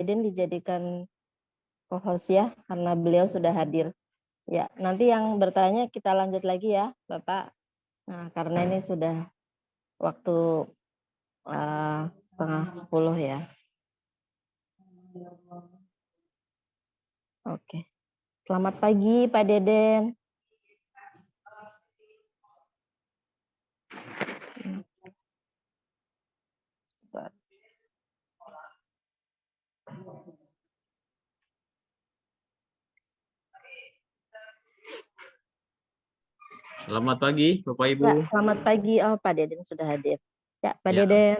Deden dijadikan co-host ya, karena beliau sudah hadir. Ya, nanti yang bertanya kita lanjut lagi ya, Bapak. Nah, karena ini sudah waktu 9:30 ya. Oke. Selamat pagi, Pak Deden. Selamat pagi, Bapak Ibu. Ya, selamat pagi. Oh, Pak Deden sudah hadir. Ya, Pak Ya, Deden.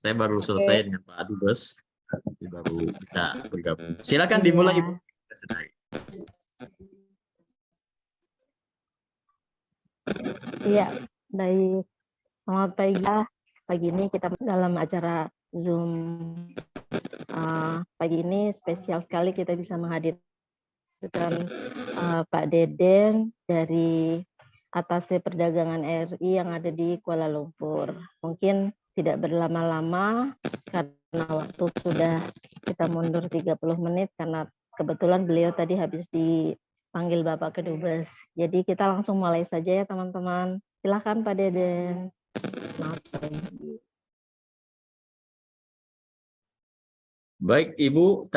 saya baru selesai dengan Pak Dubes. Jadi baru bisa bergabung. Silakan Iya. dimulai, Ibu. Iya, baik. Selamat pagi. Pagi ini kita dalam acara Zoom. Pagi ini spesial sekali kita bisa menghadirkan Pak Deden dari Atase Perdagangan RI yang ada di Kuala Lumpur. Mungkin tidak berlama-lama karena waktu sudah kita mundur 30 menit karena kebetulan beliau tadi habis dipanggil Bapak Kedubes. Jadi kita langsung mulai saja ya teman-teman. Silakan Pak Deden. Selamat pagi. Baik, Ibu,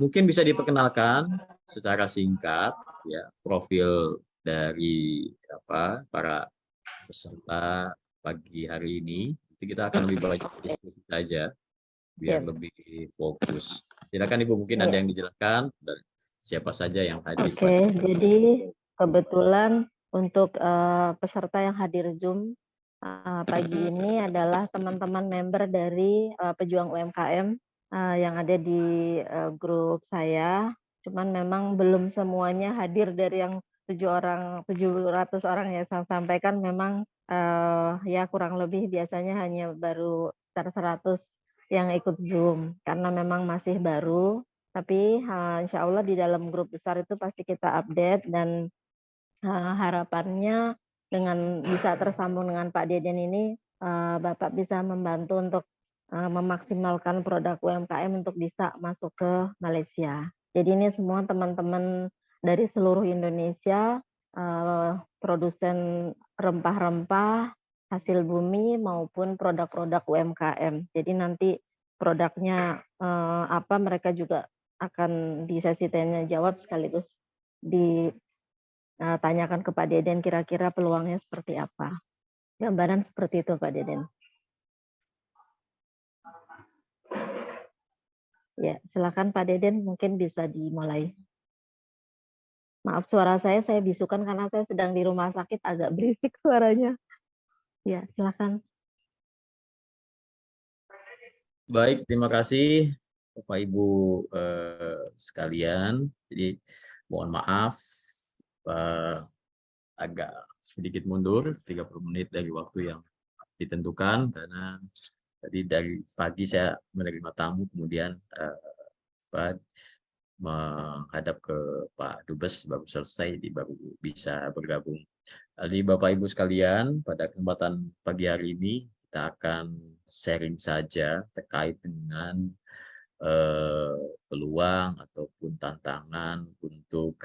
mungkin bisa diperkenalkan secara singkat ya profil dari para peserta pagi hari ini. Jadi kita akan lebih banyak diskusi saja biar lebih fokus. Silakan Ibu, mungkin ada yang dijelaskan dan siapa saja yang hadir. Oke, jadi kebetulan untuk peserta yang hadir Zoom pagi ini adalah teman-teman member dari pejuang UMKM yang ada di grup saya. Cuman memang belum semuanya hadir dari yang 700 orang ya saya sampaikan memang ya kurang lebih biasanya hanya baru sekitar 100 yang ikut Zoom karena memang masih baru. Tapi insya Allah di dalam grup besar itu pasti kita update dan harapannya dengan bisa tersambung dengan Pak Deden ini, Bapak bisa membantu untuk memaksimalkan produk UMKM untuk bisa masuk ke Malaysia. Jadi ini semua teman-teman dari seluruh Indonesia, produsen rempah-rempah, hasil bumi maupun produk-produk UMKM. Jadi nanti produknya apa mereka juga akan di sesi tanya jawab sekaligus ditanyakan ke Pak Deden kira-kira peluangnya seperti apa. Gambaran seperti itu Pak Deden. Ya, silakan Pak Deden mungkin bisa dimulai. Maaf suara saya bisukan karena saya sedang di rumah sakit agak berisik suaranya. Ya, silakan. Baik, terima kasih Bapak Ibu sekalian. Jadi mohon maaf agak sedikit mundur 30 menit dari waktu yang ditentukan karena tadi dari pagi saya menerima tamu kemudian menghadap ke Pak Dubes baru selesai baru bisa bergabung. Jadi Bapak Ibu sekalian, pada kesempatan pagi hari ini kita akan sharing saja terkait dengan peluang ataupun tantangan untuk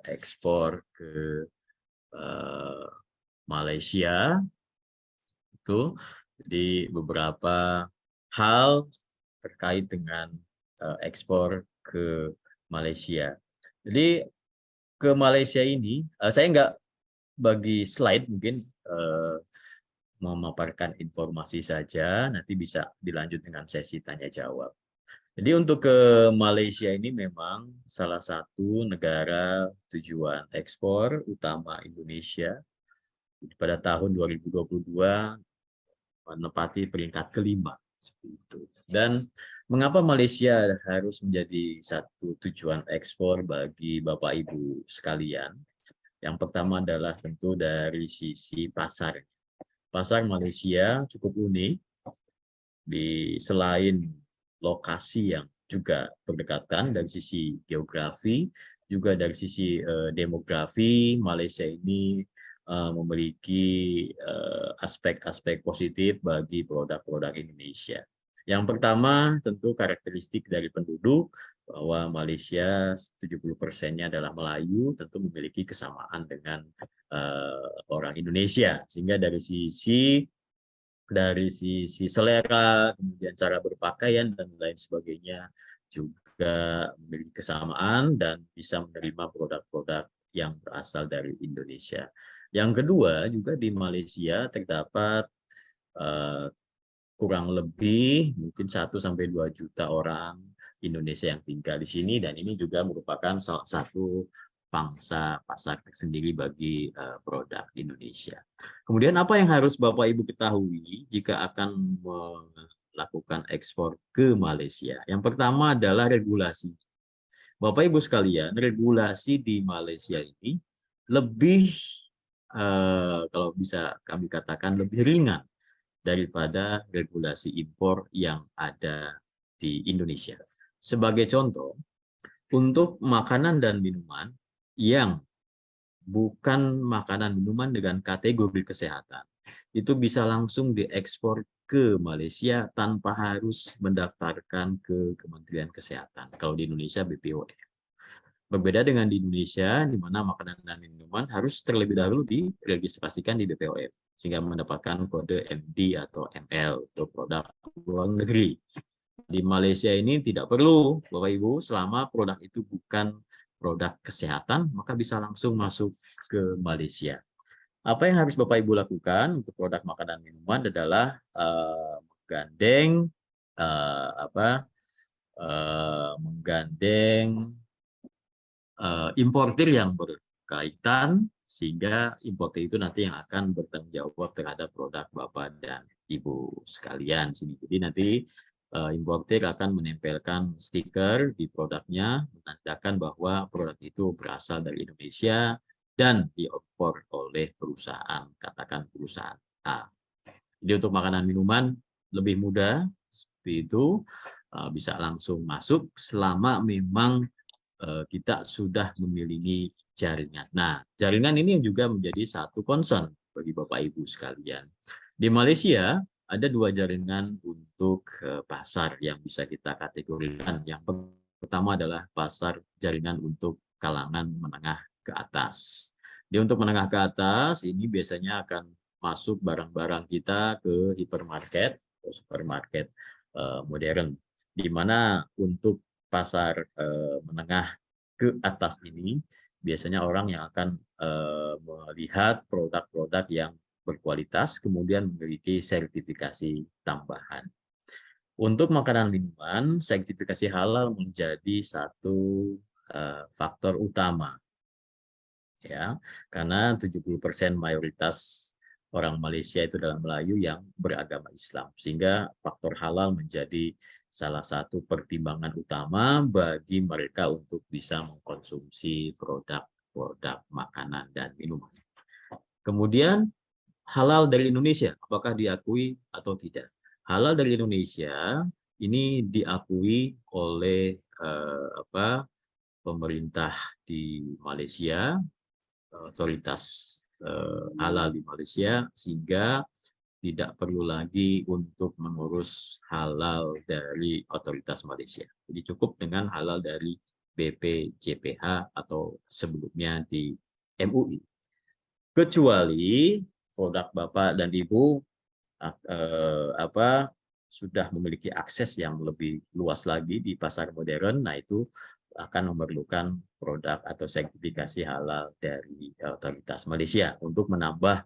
ekspor ke Malaysia. Itu jadi beberapa hal terkait dengan ekspor ke Malaysia. Jadi ke Malaysia ini saya nggak bagi slide mungkin memaparkan informasi saja, nanti bisa dilanjut dengan sesi tanya jawab. Jadi untuk ke Malaysia ini memang salah satu negara tujuan ekspor utama Indonesia. Pada tahun 2022 menempati peringkat kelima seperti itu. Dan mengapa Malaysia harus menjadi satu tujuan ekspor bagi Bapak Ibu sekalian? Yang pertama adalah tentu dari sisi pasar. Pasar Malaysia cukup unik selain lokasi yang juga berdekatan dari sisi geografi, juga dari sisi demografi. Malaysia ini memiliki aspek-aspek positif bagi produk-produk Indonesia. Yang pertama tentu karakteristik dari penduduk, bahwa Malaysia 70%-nya adalah Melayu, tentu memiliki kesamaan dengan orang Indonesia. Sehingga dari sisi selera, kemudian cara berpakaian dan lain sebagainya juga memiliki kesamaan dan bisa menerima produk-produk yang berasal dari Indonesia. Yang kedua, juga di Malaysia terdapat eh, kurang lebih mungkin 1-2 juta orang Indonesia yang tinggal di sini, dan ini juga merupakan salah satu pangsa pasar tersendiri bagi produk Indonesia. Kemudian apa yang harus Bapak Ibu ketahui jika akan melakukan ekspor ke Malaysia? Yang pertama adalah regulasi. Bapak Ibu sekalian, regulasi di Malaysia ini lebih kalau bisa kami katakan lebih ringan daripada regulasi impor yang ada di Indonesia. Sebagai contoh, untuk makanan dan minuman yang bukan makanan minuman dengan kategori kesehatan, itu bisa langsung diekspor ke Malaysia tanpa harus mendaftarkan ke Kementerian Kesehatan. Kalau di Indonesia BPOM. Berbeda dengan di Indonesia, di mana makanan dan minuman harus terlebih dahulu diregistrasikan di BPOM, sehingga mendapatkan kode MD atau ML untuk produk luar negeri. Di Malaysia ini tidak perlu, Bapak Ibu, selama produk itu bukan produk kesehatan, maka bisa langsung masuk ke Malaysia. Apa yang harus Bapak Ibu lakukan untuk produk makanan minuman adalah menggandeng importir yang berkaitan, sehingga importir itu nanti yang akan bertanggung jawab terhadap produk Bapak dan Ibu sekalian. Jadi nanti importir akan menempelkan stiker di produknya, menandakan bahwa produk itu berasal dari Indonesia dan diimpor oleh perusahaan, katakan perusahaan A. Jadi untuk makanan minuman lebih mudah, seperti itu, bisa langsung masuk selama memang kita sudah memiliki jaringan. Nah, jaringan ini juga menjadi satu concern bagi Bapak Ibu sekalian. Di Malaysia ada 2 jaringan untuk pasar yang bisa kita kategorikan. Yang pertama adalah pasar jaringan untuk kalangan menengah ke atas. Jadi untuk menengah ke atas ini biasanya akan masuk barang-barang kita ke hipermarket atau supermarket modern, di mana untuk pasar menengah ke atas ini biasanya orang yang akan melihat produk-produk yang berkualitas kemudian memiliki sertifikasi tambahan. Untuk makanan minuman, sertifikasi halal menjadi satu faktor utama, ya, karena 70% mayoritas orang Malaysia itu adalah Melayu yang beragama Islam, sehingga faktor halal menjadi salah satu pertimbangan utama bagi mereka untuk bisa mengkonsumsi produk-produk makanan dan minuman. Kemudian halal dari Indonesia, apakah diakui atau tidak? Halal dari Indonesia ini diakui oleh pemerintah di Malaysia, otoritas halal di Malaysia, sehingga tidak perlu lagi untuk mengurus halal dari otoritas Malaysia. Jadi cukup dengan halal dari BPJPH atau sebelumnya di MUI. Kecuali produk Bapak dan Ibu sudah memiliki akses yang lebih luas lagi di pasar modern, nah itu akan memerlukan produk atau sertifikasi halal dari otoritas Malaysia untuk menambah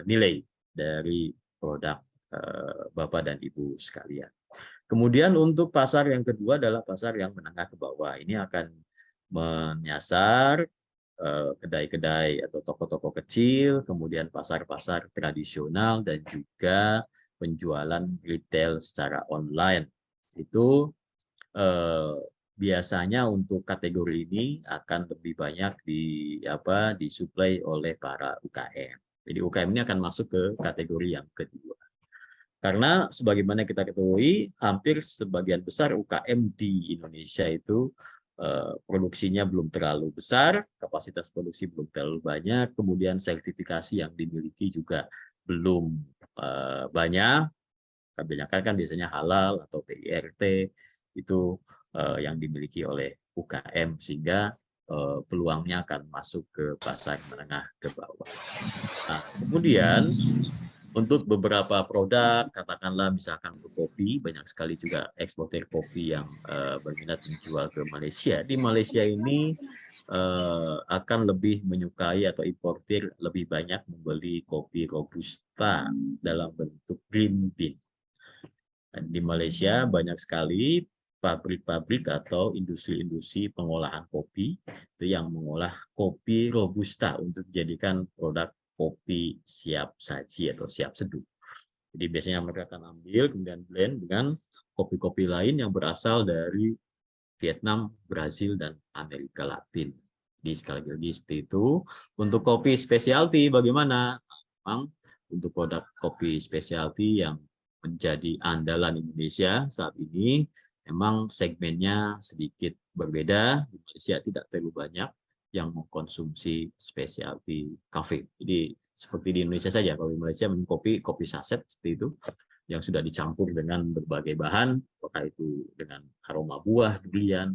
nilai dari produk Bapak dan Ibu sekalian. Kemudian untuk pasar yang kedua adalah pasar yang menengah ke bawah. Ini akan menyasar kedai-kedai atau toko-toko kecil, kemudian pasar-pasar tradisional, dan juga penjualan retail secara online. Itu biasanya untuk kategori ini akan lebih banyak disuplai oleh para UKM. Jadi UKM ini akan masuk ke kategori yang kedua. Karena sebagaimana kita ketahui, hampir sebagian besar UKM di Indonesia itu produksinya belum terlalu besar, kapasitas produksi belum terlalu banyak, kemudian sertifikasi yang dimiliki juga belum banyak, Kebanyakan kan biasanya halal atau PIRT itu yang dimiliki oleh UKM, sehingga peluangnya akan masuk ke pasar menengah ke bawah. Nah, kemudian untuk beberapa produk, katakanlah misalkan untuk kopi, banyak sekali juga eksportir kopi yang berminat menjual ke Malaysia. Di Malaysia ini akan lebih menyukai atau importir lebih banyak membeli kopi Robusta dalam bentuk green bean. Di Malaysia banyak sekali pabrik-pabrik atau industri-industri pengolahan kopi itu yang mengolah kopi Robusta untuk dijadikan produk kopi siap saji atau siap seduh. Jadi biasanya mereka akan ambil kemudian blend dengan kopi-kopi lain yang berasal dari Vietnam, Brazil, dan Amerika Latin. Di sekali lagi seperti itu. Untuk kopi specialty bagaimana? Memang untuk produk kopi specialty yang menjadi andalan Indonesia saat ini, memang segmennya sedikit berbeda. Di Malaysia tidak terlalu banyak yang mengkonsumsi specialty coffee. Jadi seperti di Indonesia saja, kalau di Malaysia minum kopi saset seperti itu, yang sudah dicampur dengan berbagai bahan, apakah itu dengan aroma buah, durian,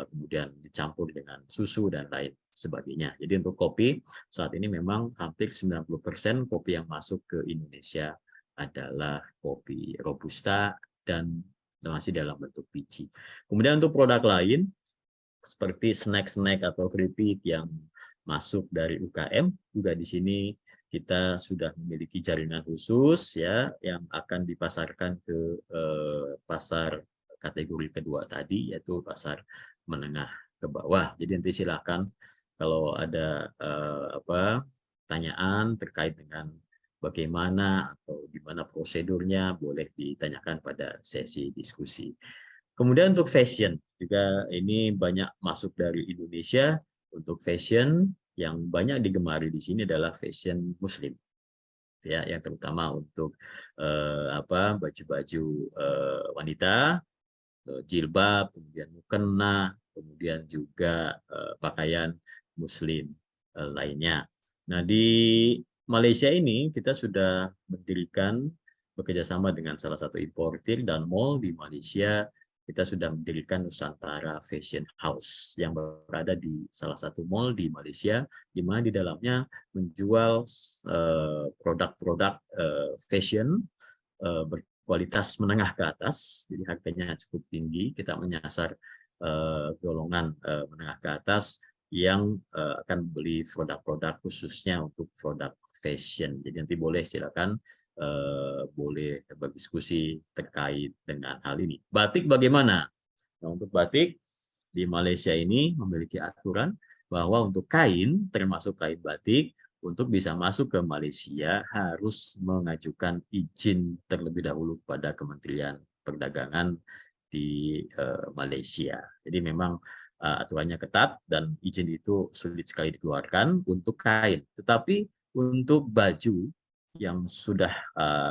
kemudian dicampur dengan susu dan lain sebagainya. Jadi untuk kopi saat ini memang hampir 90% kopi yang masuk ke Indonesia adalah kopi Robusta dan masih dalam bentuk biji. Kemudian untuk produk lain seperti snack-snack atau keripik yang masuk dari UKM, juga di sini kita sudah memiliki jaringan khusus ya yang akan dipasarkan ke pasar kategori kedua tadi, yaitu pasar menengah ke bawah. Jadi nanti silakan kalau ada pertanyaan terkait dengan bagaimana atau gimana prosedurnya, boleh ditanyakan pada sesi diskusi. Kemudian untuk fashion juga ini banyak masuk dari Indonesia. Untuk fashion yang banyak digemari di sini adalah fashion Muslim, ya, yang terutama untuk baju-baju wanita, jilbab, kemudian mukena, kemudian juga pakaian Muslim lainnya. Nah, di Malaysia ini kita sudah mendirikan bekerjasama dengan salah satu importir dan mall di Malaysia. Kita sudah mendirikan Nusantara Fashion House yang berada di salah satu mall di Malaysia, di mana di dalamnya menjual produk-produk fashion berkualitas menengah ke atas, jadi harganya cukup tinggi. Kita menyasar golongan menengah ke atas yang akan beli produk-produk khususnya untuk produk fashion. Jadi nanti boleh silakan boleh berdiskusi terkait dengan hal ini. Batik bagaimana? Nah, untuk batik di Malaysia ini memiliki aturan bahwa untuk kain, termasuk kain batik, untuk bisa masuk ke Malaysia harus mengajukan izin terlebih dahulu kepada Kementerian Perdagangan di Malaysia. Jadi memang aturannya ketat dan izin itu sulit sekali dikeluarkan untuk kain. Tetapi untuk baju yang sudah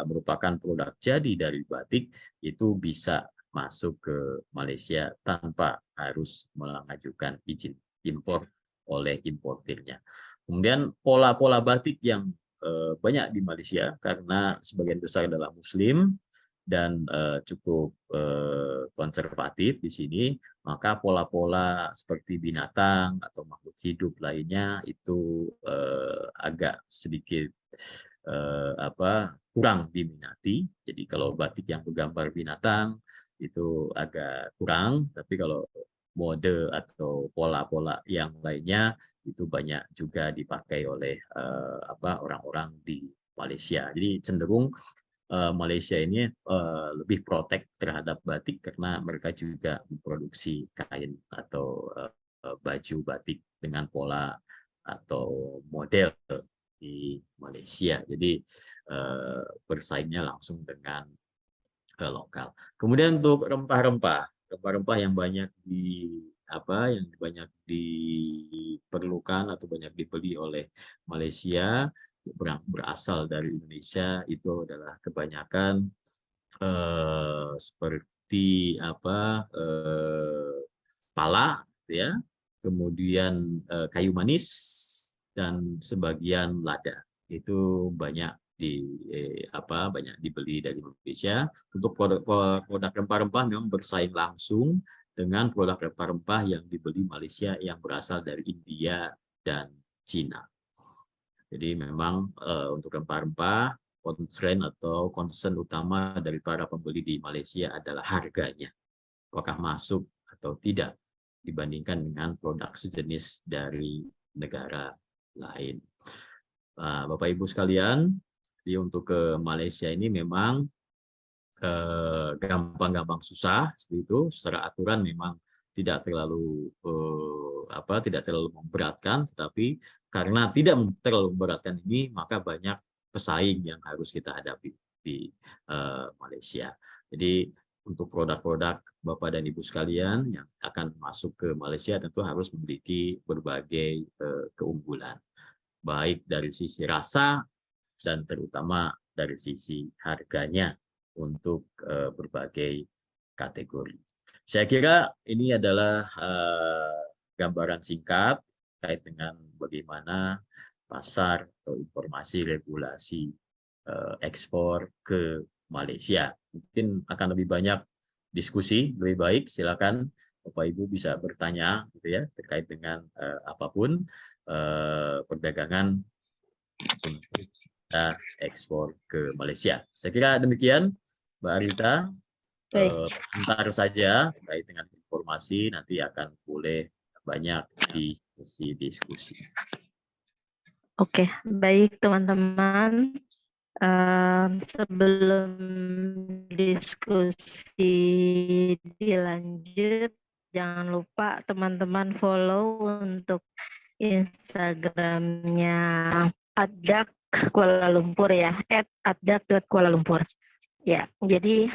merupakan produk jadi dari batik itu bisa masuk ke Malaysia tanpa harus mengajukan izin impor oleh importirnya. Kemudian pola-pola batik yang banyak di Malaysia karena sebagian besar adalah Muslim dan cukup konservatif di sini, maka pola-pola seperti binatang atau makhluk hidup lainnya itu agak sedikit kurang diminati. Jadi kalau batik yang bergambar binatang itu agak kurang, tapi kalau mode atau pola-pola yang lainnya itu banyak juga dipakai oleh orang-orang di Malaysia. Jadi cenderung Malaysia ini lebih protek terhadap batik karena mereka juga memproduksi kain atau baju batik dengan pola atau model di Malaysia. Jadi bersaingnya langsung dengan lokal. Kemudian untuk rempah-rempah yang banyak diperlukan atau banyak dibeli oleh Malaysia berasal dari Indonesia itu adalah kebanyakan seperti pala, ya, kemudian kayu manis dan sebagian lada. Itu banyak banyak dibeli dari Indonesia. Untuk produk rempah-rempah memang bersaing langsung dengan produk rempah-rempah yang dibeli Malaysia yang berasal dari India dan Cina. Jadi memang untuk rempah-rempah, concern utama dari para pembeli di Malaysia adalah harganya. Apakah masuk atau tidak dibandingkan dengan produk sejenis dari negara lain. Bapak Ibu sekalian, jadi untuk ke Malaysia ini memang gampang-gampang susah seperti itu. Secara aturan memang tidak terlalu memberatkan, tetapi karena tidak terlalu memberatkan ini, maka banyak pesaing yang harus kita hadapi di Malaysia. Jadi untuk produk-produk Bapak dan Ibu sekalian yang akan masuk ke Malaysia tentu harus memiliki berbagai keunggulan, baik dari sisi rasa dan terutama dari sisi harganya untuk berbagai kategori. Saya kira ini adalah gambaran singkat terkait dengan bagaimana pasar atau informasi regulasi ekspor ke Malaysia. Mungkin akan lebih banyak diskusi, lebih baik silakan Bapak Ibu bisa bertanya gitu ya terkait dengan apapun perdagangan untuk kita ekspor ke Malaysia. Saya kira demikian, Mbak Arita. Antar saja terkait dengan informasi, nanti akan boleh banyak di sesi diskusi. Oke, baik teman-teman. Sebelum diskusi dilanjut, jangan lupa teman-teman follow untuk Instagramnya Addak Kuala Lumpur ya, @addak.kualalumpur. Ya, jadi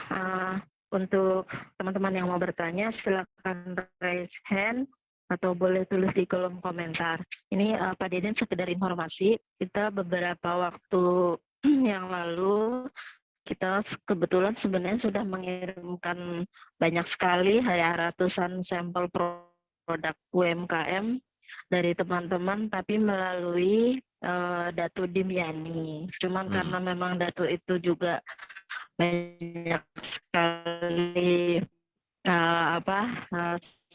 untuk teman-teman yang mau bertanya, silakan raise hand atau boleh tulis di kolom komentar. Ini Pak Deden sekedar informasi, kita beberapa waktu yang lalu kita kebetulan sebenarnya sudah mengirimkan banyak sekali ya ratusan sampel produk UMKM dari teman-teman, tapi melalui Datu Dimyani. Cuman karena memang Datu itu juga banyak sekali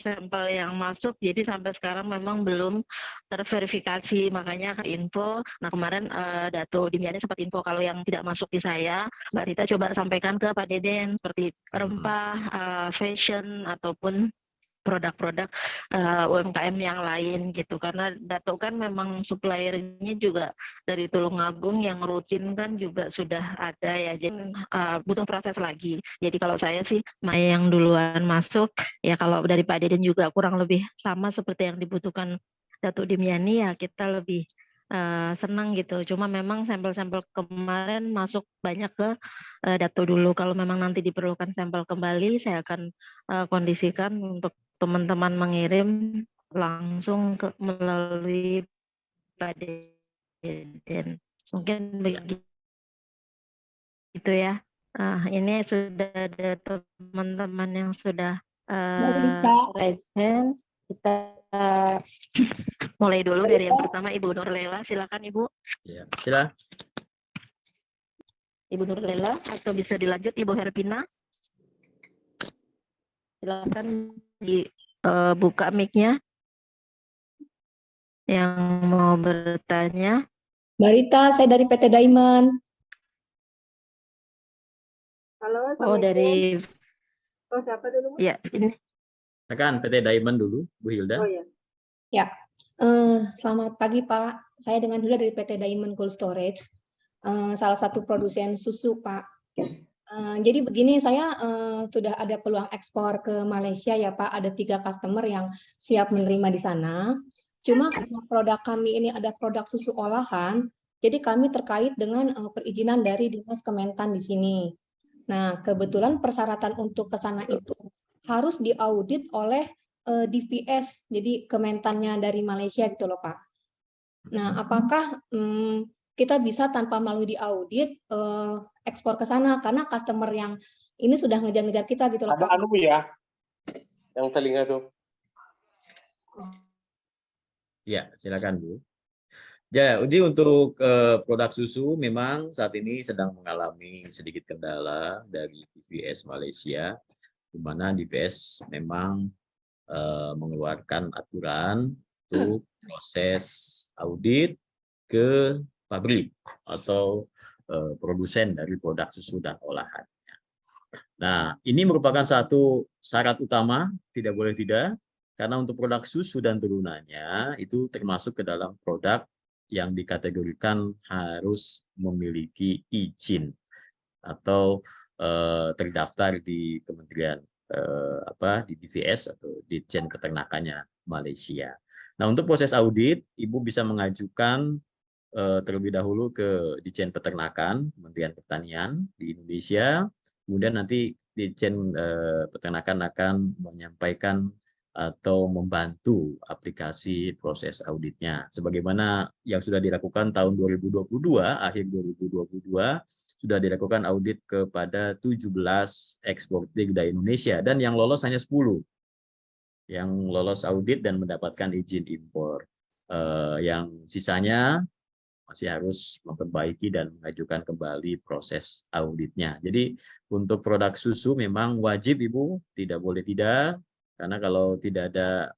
sampel yang masuk, jadi sampai sekarang memang belum terverifikasi, makanya ke info. Nah kemarin Dato Dimyani sempat info kalau yang tidak masuk di saya, Mbak Rita coba sampaikan ke Pak Deden seperti rempah, fashion ataupun produk-produk UMKM yang lain gitu, karena Dato kan memang suppliernya juga dari Tulungagung yang rutin kan juga sudah ada ya, jadi butuh proses lagi. Jadi kalau saya sih yang duluan masuk ya, kalau dari Pak Deden juga kurang lebih sama seperti yang dibutuhkan Dato Dimyani ya, kita lebih senang gitu. Cuma memang sampel-sampel kemarin masuk banyak ke Dato dulu. Kalau memang nanti diperlukan sampel kembali, saya akan kondisikan untuk teman-teman mengirim langsung melalui Pak Deden. Mungkin begitu ya. Ini sudah ada teman-teman yang sudah raise hand. Kita mulai dulu dari yang pertama, Ibu Nurlela. Silakan Ibu. Ya, silakan. Ibu Nurlela, atau bisa dilanjut Ibu Herpina. Silakan dibuka mic-nya yang mau bertanya. Mbak Rita, saya dari PT Diamond. Halo, dari siapa dulu? Ya, ini. Silakan PT Diamond dulu, Bu Hilda. Oh ya. Ya, selamat pagi Pak. Saya dengan Hilda dari PT Diamond Cold Storage, salah satu produsen susu Pak. Jadi begini, saya sudah ada peluang ekspor ke Malaysia ya Pak. Ada 3 customer yang siap menerima di sana. Cuma karena produk kami ini ada produk susu olahan, jadi kami terkait dengan perizinan dari Dinas Kementan di sini. Nah, kebetulan persyaratan untuk ke sana itu harus diaudit oleh DVS, jadi Kementannya dari Malaysia gitu loh Pak. Nah, apakah kita bisa tanpa melalui diaudit ekspor ke sana, karena customer yang ini sudah ngejar-ngejar kita gitu loh Pak. Ada anu ya, yang telinga tuh. Ya, silakan Bu. Ya, jadi untuk produk susu memang saat ini sedang mengalami sedikit kendala dari DVS Malaysia, di mana DVS memang mengeluarkan aturan untuk proses audit ke pabrik atau produsen dari produk susu dan olahan. Nah, ini merupakan satu syarat utama, tidak boleh tidak, karena untuk produk susu dan turunannya itu termasuk ke dalam produk yang dikategorikan harus memiliki izin atau terdaftar di Kementerian di DVS atau Ditjen Peternakannya Malaysia. Nah, untuk proses audit, Ibu bisa mengajukan terlebih dahulu ke Ditjen Peternakan Kementerian Pertanian di Indonesia. Kemudian nanti Ditjen Peternakan akan menyampaikan atau membantu aplikasi proses auditnya. Sebagaimana yang sudah dilakukan tahun 2022, akhir 2022, sudah dilakukan audit kepada 17 eksportir dari Indonesia, dan yang lolos hanya 10. Yang lolos audit dan mendapatkan izin impor. Yang sisanya masih harus memperbaiki dan mengajukan kembali proses auditnya. Jadi untuk produk susu memang wajib Ibu, tidak boleh tidak, karena kalau tidak ada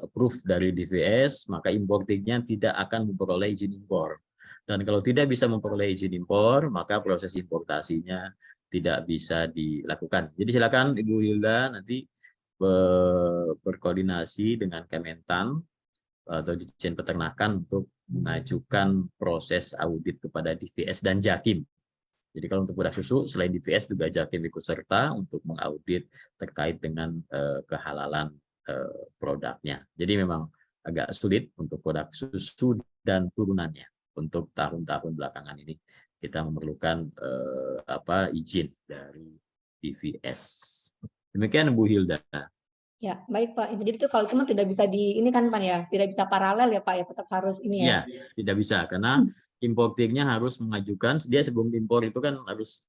approve dari DVS, maka importirnya tidak akan memperoleh izin impor. Dan kalau tidak bisa memperoleh izin impor, maka proses importasinya tidak bisa dilakukan. Jadi silakan Ibu Hilda nanti berkoordinasi dengan Kementan atau Ditjen Peternakan untuk mengajukan proses audit kepada DVS dan Jakim. Jadi kalau untuk produk susu, selain DVS juga Jakim ikut serta untuk mengaudit terkait dengan kehalalan produknya. Jadi memang agak sulit untuk produk susu dan turunannya. Untuk tahun-tahun belakangan ini kita memerlukan izin dari DVS. Demikian Bu Hilda. Ya, baik Pak. Jadi itu kalau cuma tidak bisa ini kan Pak ya, tidak bisa paralel ya Pak ya, tetap harus ini ya. Iya, tidak bisa karena importirnya harus mengajukan, dia sebelum impor itu kan harus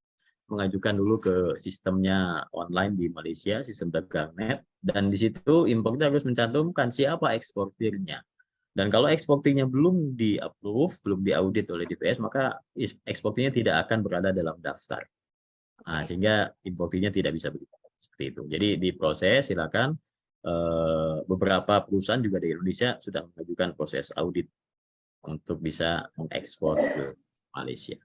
mengajukan dulu ke sistemnya online di Malaysia, sistem Dagangnet, dan di situ importir harus mencantumkan siapa eksportirnya. Dan kalau eksportirnya belum di-approve, belum diaudit oleh DVS, maka eksportirnya tidak akan berada dalam daftar. Nah, sehingga importirnya tidak bisa begitu. Seperti itu. Jadi diproses, silakan. Beberapa perusahaan juga di Indonesia sudah mengajukan proses audit untuk bisa mengekspor ke Malaysia.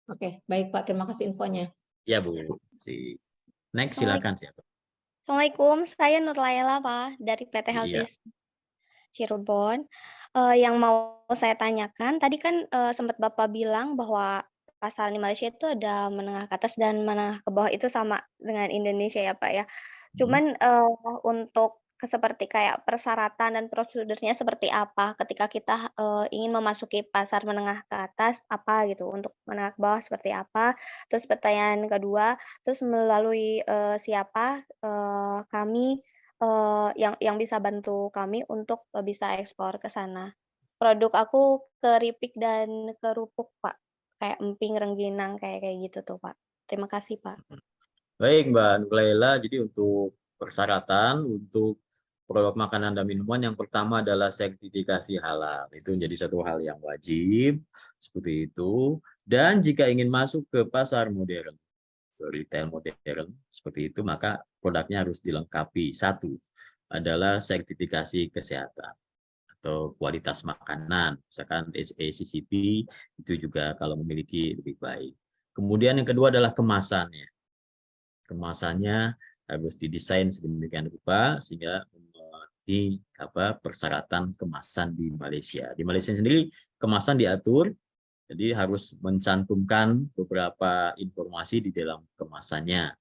Oke, baik Pak. Terima kasih infonya. Ya Bu. Next silakan siapa? Assalamualaikum, saya Nur Laila Pak dari PT Healthies Cirebon. Yang mau saya tanyakan, tadi kan sempat Bapak bilang bahwa pasar di Malaysia itu ada menengah ke atas dan menengah ke bawah itu sama dengan Indonesia ya Pak ya. Cuman untuk seperti kayak persyaratan dan prosedurnya seperti apa ketika kita ingin memasuki pasar menengah ke atas apa gitu, untuk menengah ke bawah seperti apa. Terus pertanyaan kedua, terus melalui siapa kami yang bisa bantu kami untuk bisa ekspor ke sana. Produk aku keripik dan kerupuk Pak, kayak emping, rengginang, kayak gitu tuh Pak. Terima kasih Pak. Baik Mbak Nurlaila, jadi untuk persyaratan untuk produk makanan dan minuman yang pertama adalah sertifikasi halal. Itu menjadi satu hal yang wajib, seperti itu. Dan jika ingin masuk ke pasar modern, ke retail modern, seperti itu, maka produknya harus dilengkapi. Satu adalah sertifikasi kesehatan atau kualitas makanan, misalkan SACCP, itu juga kalau memiliki lebih baik. Kemudian yang kedua adalah kemasannya. Kemasannya harus didesain sedemikian rupa sehingga memenuhi persyaratan kemasan di Malaysia. Di Malaysia sendiri kemasan diatur, jadi harus mencantumkan beberapa informasi di dalam kemasannya.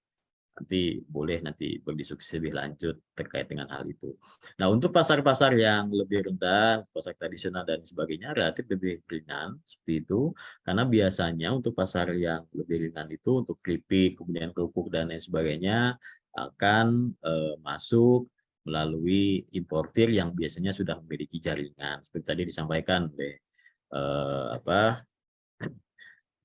Nanti boleh berdiskusi lebih lanjut terkait dengan hal itu. Nah, untuk pasar-pasar yang lebih rendah, pasar tradisional dan sebagainya relatif lebih ringan seperti itu, karena biasanya untuk pasar yang lebih ringan itu untuk keripik, kemudian kerupuk dan lain sebagainya akan masuk melalui importir yang biasanya sudah memiliki jaringan. Seperti tadi disampaikan oleh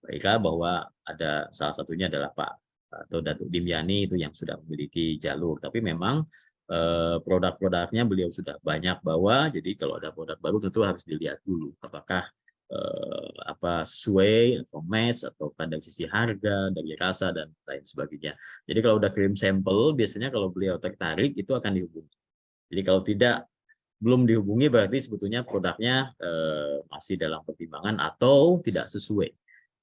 Baiklah bahwa ada salah satunya adalah Pak atau Datuk Dimyani itu yang sudah memiliki jalur. Tapi memang produk-produknya beliau sudah banyak bawa, jadi kalau ada produk baru tentu harus dilihat dulu apakah sesuai atau match atau dari sisi harga, dari rasa dan lain sebagainya. Jadi kalau udah kirim sampel, biasanya kalau beliau tertarik itu akan dihubungi. Jadi kalau belum dihubungi berarti sebetulnya produknya masih dalam pertimbangan atau tidak sesuai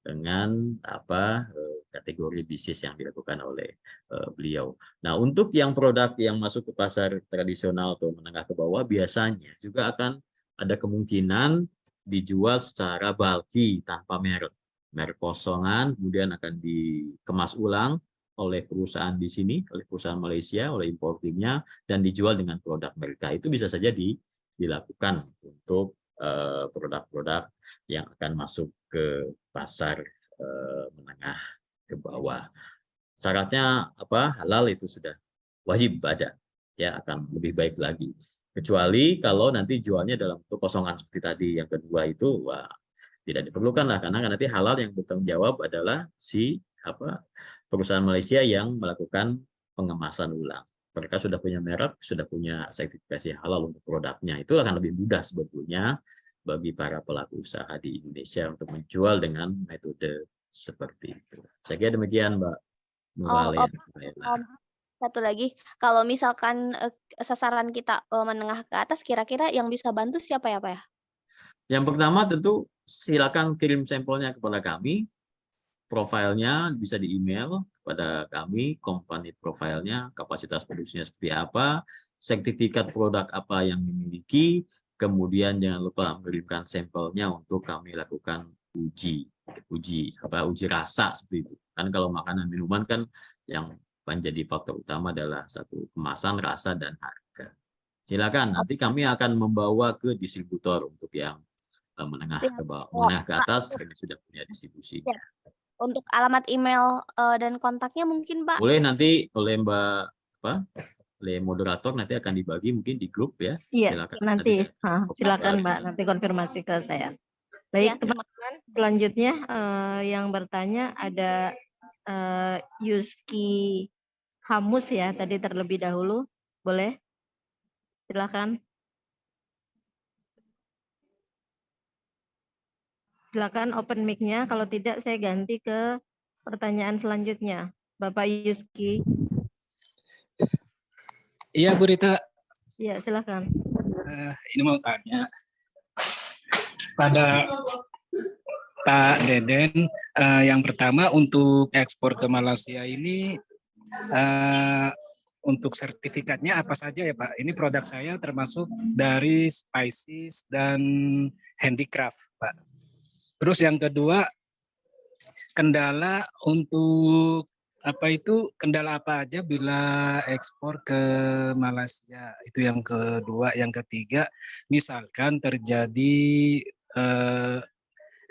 dengan kategori bisnis yang dilakukan oleh beliau. Nah, untuk yang produk yang masuk ke pasar tradisional atau menengah ke bawah biasanya juga akan ada kemungkinan dijual secara bulky tanpa merek kosongan, kemudian akan dikemas ulang oleh perusahaan di sini, oleh perusahaan Malaysia, oleh importirnya, dan dijual dengan produk mereka. Itu bisa saja dilakukan untuk produk-produk yang akan masuk ke pasar menengah ke bawah. Syaratnya halal itu sudah wajib ada, ya akan lebih baik lagi. Kecuali kalau nanti jualnya dalam bentuk kosongan seperti tadi yang kedua itu, tidak diperlukan lah, karena nanti halal yang bertanggung jawab adalah si perusahaan Malaysia yang melakukan pengemasan ulang. Mereka sudah punya merek, sudah punya sertifikasi halal untuk produknya. Itu akan lebih mudah sebetulnya bagi para pelaku usaha di Indonesia untuk menjual dengan metode seperti itu. Saya kira demikian, Mbak Nurale. Satu lagi, kalau misalkan sasaran kita menengah ke atas, kira-kira yang bisa bantu siapa ya, Pak ya? Yang pertama tentu silakan kirim sampelnya kepada kami, profilnya bisa di email kepada kami, company profilnya, kapasitas produksinya seperti apa, sertifikat produk apa yang dimiliki, kemudian jangan lupa mengirimkan sampelnya untuk kami lakukan uji rasa seperti itu. Kan kalau makanan minuman kan yang menjadi faktor utama adalah satu kemasan, rasa, dan harga. Silakan, nanti kami akan membawa ke distributor untuk yang menengah ke bawah, menengah ke atas, kami sudah punya distribusinya. Untuk alamat email dan kontaknya mungkin, Pak? Boleh nanti oleh oleh moderator nanti akan dibagi mungkin di grup ya. Iya, Silakan. Silakan Mbak, nanti konfirmasi ke saya. Baik, teman-teman, selanjutnya yang bertanya ada Yuski Hamus ya, tadi terlebih dahulu. Boleh? Silakan. Silakan open mic-nya, kalau tidak saya ganti ke pertanyaan selanjutnya. Bapak Yuski. Iya, Bu Rita. Iya, silakan. Ini mau tanya pada Pak Deden, yang pertama untuk ekspor ke Malaysia ini untuk sertifikatnya apa saja ya Pak? Ini produk saya termasuk dari spices dan handicraft Pak. Terus yang kedua, kendala untuk kendala apa aja bila ekspor ke Malaysia? Itu yang kedua. Yang ketiga, misalkan terjadi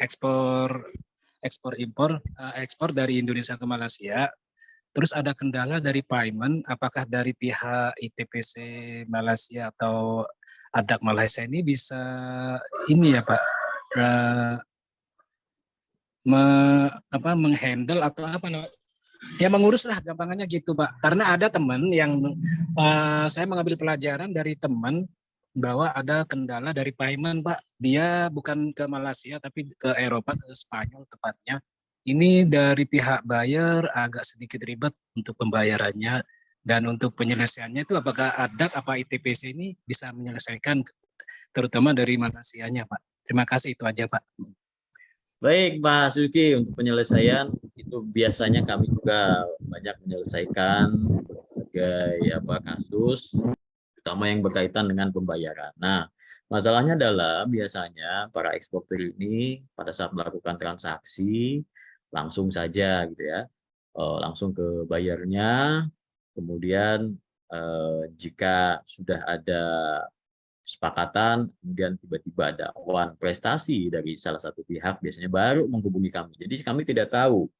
ekspor dari Indonesia ke Malaysia, terus ada kendala dari payment, apakah dari pihak ITPC Malaysia atau ADAK Malaysia ini bisa ini ya Pak, menghandle atau ya mengurus lah gampangannya gitu Pak. Karena ada teman yang saya mengambil pelajaran dari teman bahwa ada kendala dari payment Pak. Dia bukan ke Malaysia tapi ke Eropa, ke Spanyol tepatnya. Ini dari pihak buyer agak sedikit ribet untuk pembayarannya, dan untuk penyelesaiannya itu apakah ADAK apa ITPC ini bisa menyelesaikan terutama dari Malaysianya Pak. Terima kasih, itu aja Pak. Baik Pak Suki, untuk penyelesaian itu biasanya kami juga banyak menyelesaikan berbagai kasus, terutama yang berkaitan dengan pembayaran. Nah, masalahnya adalah biasanya para eksportir ini pada saat melakukan transaksi langsung saja gitu ya, langsung ke bayarnya, kemudian jika sudah ada kesepakatan, kemudian tiba-tiba ada awan prestasi dari salah satu pihak, biasanya baru menghubungi kami. Jadi kami tidak tahu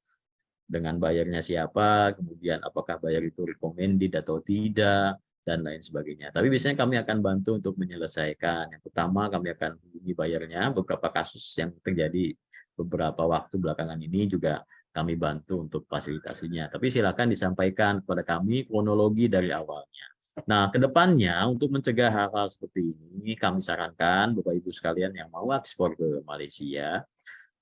dengan bayarnya siapa, kemudian apakah bayar itu recommended atau tidak, dan lain sebagainya. Tapi biasanya kami akan bantu untuk menyelesaikan. Yang pertama, kami akan hubungi bayarnya. Beberapa kasus yang terjadi beberapa waktu belakangan ini juga kami bantu untuk fasilitasinya. Tapi silakan disampaikan kepada kami kronologi dari awalnya. Nah, kedepannya untuk mencegah hal-hal seperti ini, kami sarankan Bapak Ibu sekalian yang mau ekspor ke Malaysia,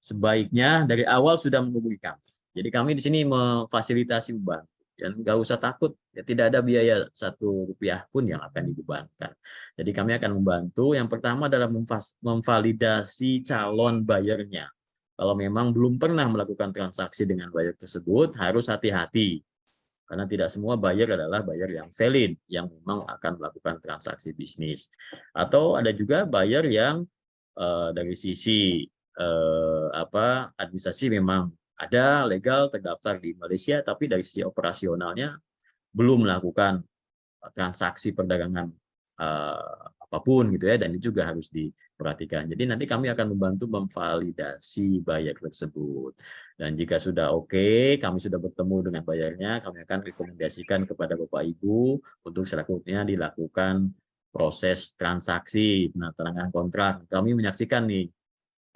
sebaiknya dari awal sudah menghubungi kami. Jadi kami di sini memfasilitasi membantu. Dan nggak usah takut, ya, tidak ada biaya Rp1 pun yang akan dibebankan. Jadi kami akan membantu. Yang pertama adalah memvalidasi calon bayarnya. Kalau memang belum pernah melakukan transaksi dengan buyer tersebut, harus hati-hati. Karena tidak semua buyer adalah buyer yang valid, yang memang akan melakukan transaksi bisnis. Atau ada juga buyer yang dari sisi administrasi memang ada legal terdaftar di Malaysia, tapi dari sisi operasionalnya belum melakukan transaksi perdagangan apapun gitu ya, dan itu juga harus diperhatikan. Jadi nanti kami akan membantu memvalidasi buyer tersebut. Dan jika sudah oke, kami sudah bertemu dengan buyernya, kami akan rekomendasikan kepada Bapak Ibu untuk selanjutnya dilakukan proses transaksi penandatanganan kontrak. Kami menyaksikan nih,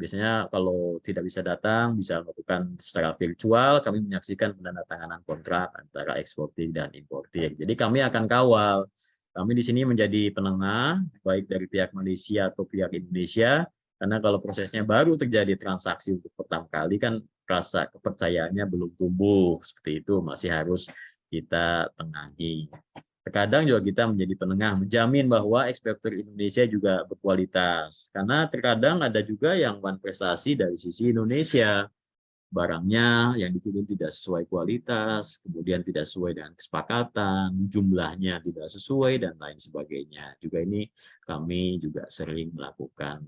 biasanya kalau tidak bisa datang, bisa melakukan secara virtual, kami menyaksikan penandatanganan kontrak antara eksportir dan importir. Jadi kami akan kawal. Kami di sini menjadi penengah, baik dari pihak Malaysia atau pihak Indonesia, karena kalau prosesnya baru terjadi transaksi untuk pertama kali, kan rasa kepercayaannya belum tumbuh, seperti itu masih harus kita tengahi. Terkadang juga kita menjadi penengah, menjamin bahwa eksportir Indonesia juga berkualitas. Karena terkadang ada juga yang prestasi dari sisi Indonesia. Barangnya yang dikirim tidak sesuai kualitas, kemudian tidak sesuai dengan kesepakatan, jumlahnya tidak sesuai, dan lain sebagainya. Juga ini kami juga sering melakukan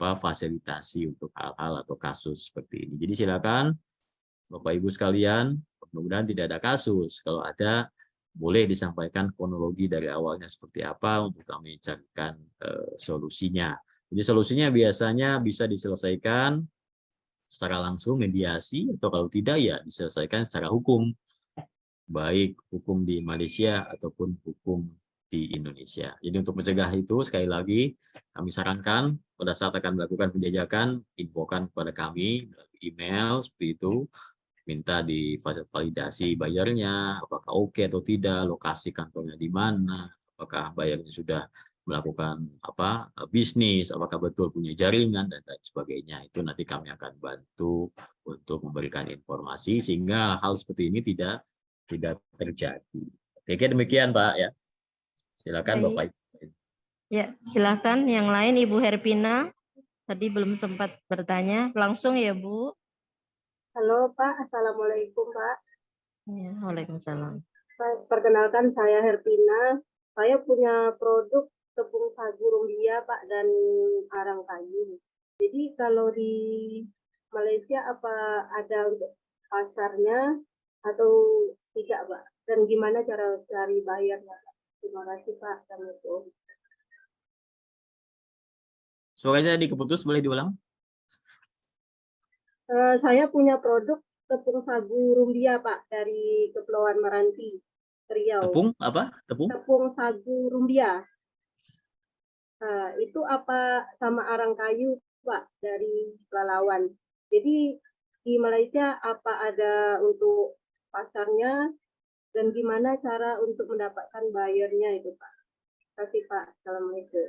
fasilitasi untuk hal-hal atau kasus seperti ini. Jadi silakan Bapak Ibu sekalian, mudah-mudahan tidak ada kasus. Kalau ada, boleh disampaikan kronologi dari awalnya seperti apa untuk kami carikan solusinya. Jadi solusinya biasanya bisa diselesaikan secara langsung mediasi, atau kalau tidak ya diselesaikan secara hukum, baik hukum di Malaysia ataupun hukum di Indonesia. Jadi untuk mencegah itu, sekali lagi kami sarankan pada saat akan melakukan penjajakan, infokan kepada kami email seperti itu, minta divalidasi bayarnya, apakah oke atau tidak, lokasi kantornya di mana, apakah bayarnya sudah melakukan bisnis, apakah betul punya jaringan, dan lain sebagainya. Itu nanti kami akan bantu untuk memberikan informasi sehingga hal seperti ini tidak terjadi. Oke, demikian Pak ya. Silakan Bapak Ibu. Ya, silakan yang lain Ibu Herpina. Tadi belum sempat bertanya, langsung ya Bu. Halo Pak, Assalamualaikum Pak. Ya, waalaikumsalam. Perkenalkan saya Herpina. Saya punya produk tepung sagu rumbia Pak dan arang kayu. Jadi kalau di Malaysia apa ada untuk pasarnya atau tidak Pak? Dan gimana cara cari bayarnya Pak? Terima kasih Pak. Assalamualaikum. Suaranya dikeputus, boleh diulang? Saya punya produk tepung sagu rumbia Pak dari Kepulauan Meranti, Riau. Tepung apa? Tepung sagu rumbia. Itu apa sama arang kayu Pak dari Pelalawan. Jadi di Malaysia apa ada untuk pasarnya dan gimana cara untuk mendapatkan bayarnya itu Pak? Terima kasih Pak. Assalamualaikum.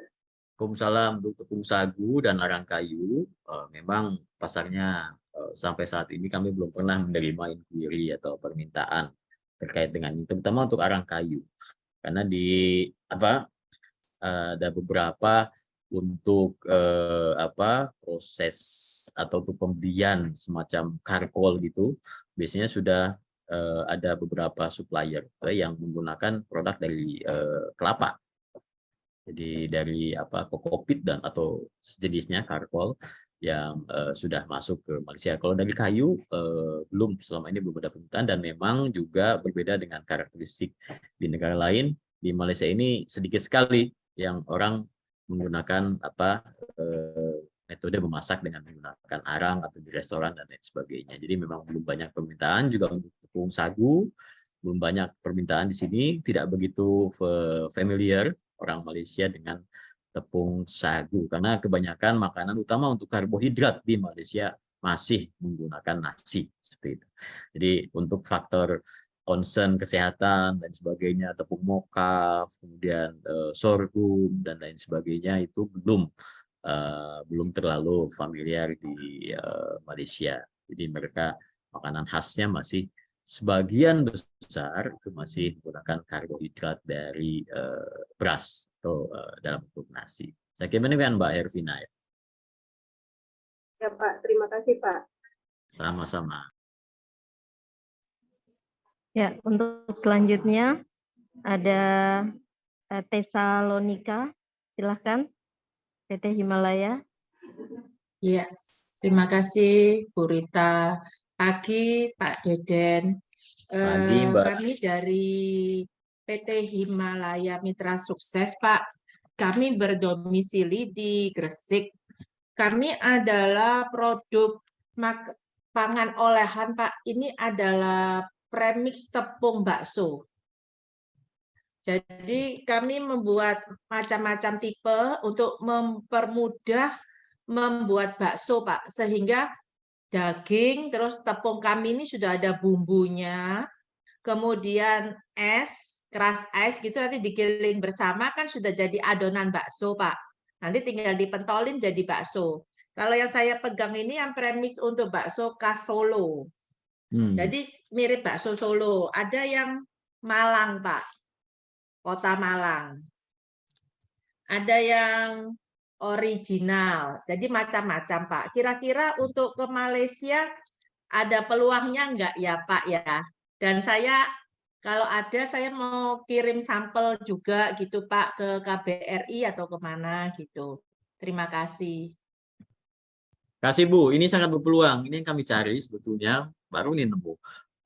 Waalaikumsalam. Untuk tepung sagu dan arang kayu, memang pasarnya sampai saat ini kami belum pernah menerima inquiry atau permintaan terkait dengan itu, terutama untuk arang kayu. Karena ada beberapa untuk proses atau untuk pembelian semacam karkol gitu, biasanya sudah ada beberapa supplier yang menggunakan produk dari kelapa. Jadi dari kokopit dan atau sejenisnya karkol yang sudah masuk ke Malaysia. Kalau dari kayu belum, selama ini belum ada permintaan, dan memang juga berbeda dengan karakteristik di negara lain. Di Malaysia ini sedikit sekali yang orang menggunakan metode memasak dengan menggunakan arang atau di restoran dan lain sebagainya. Jadi memang belum banyak permintaan juga untuk tepung sagu, belum banyak permintaan di sini, tidak begitu familiar orang Malaysia dengan tepung sagu karena kebanyakan makanan utama untuk karbohidrat di Malaysia masih menggunakan nasi seperti itu. Jadi untuk faktor concern kesehatan dan sebagainya, tepung mokaf, kemudian sorghum dan lain sebagainya itu belum terlalu familiar di Malaysia. Jadi mereka makanan khasnya masih sebagian besar itu masih menggunakan karbohidrat dari beras atau dalam bentuk nasi. Saya kira ini kan Mbak Hervina ya. Ya Pak, terima kasih Pak. Sama-sama. Ya, untuk selanjutnya ada Tesalonika, silahkan. PT Himalaya. Iya, terima kasih Bu Rita. Pagi Pak Deden. Pagi, Mbak. Kami dari PT Himalaya Mitra Sukses Pak. Kami berdomisili di Gresik. Kami adalah produk pangan olahan Pak. Ini adalah premix tepung bakso. Jadi kami membuat macam-macam tipe untuk mempermudah membuat bakso, Pak. Sehingga daging, terus tepung kami ini sudah ada bumbunya, kemudian es, keras es gitu nanti digiling bersama kan sudah jadi adonan bakso, Pak. Nanti tinggal dipentolin jadi bakso. Kalau yang saya pegang ini yang premix untuk bakso khas Solo. Jadi mirip bakso Solo. Ada yang Malang, Pak. Kota Malang. Ada yang original. Jadi macam-macam, Pak. Kira-kira untuk ke Malaysia ada peluangnya enggak ya, Pak ya? Dan saya kalau ada saya mau kirim sampel juga gitu, Pak, ke KBRI atau kemana gitu. Terima kasih. Kasih Bu, ini sangat berpeluang. Ini yang kami cari sebetulnya baru nih nemu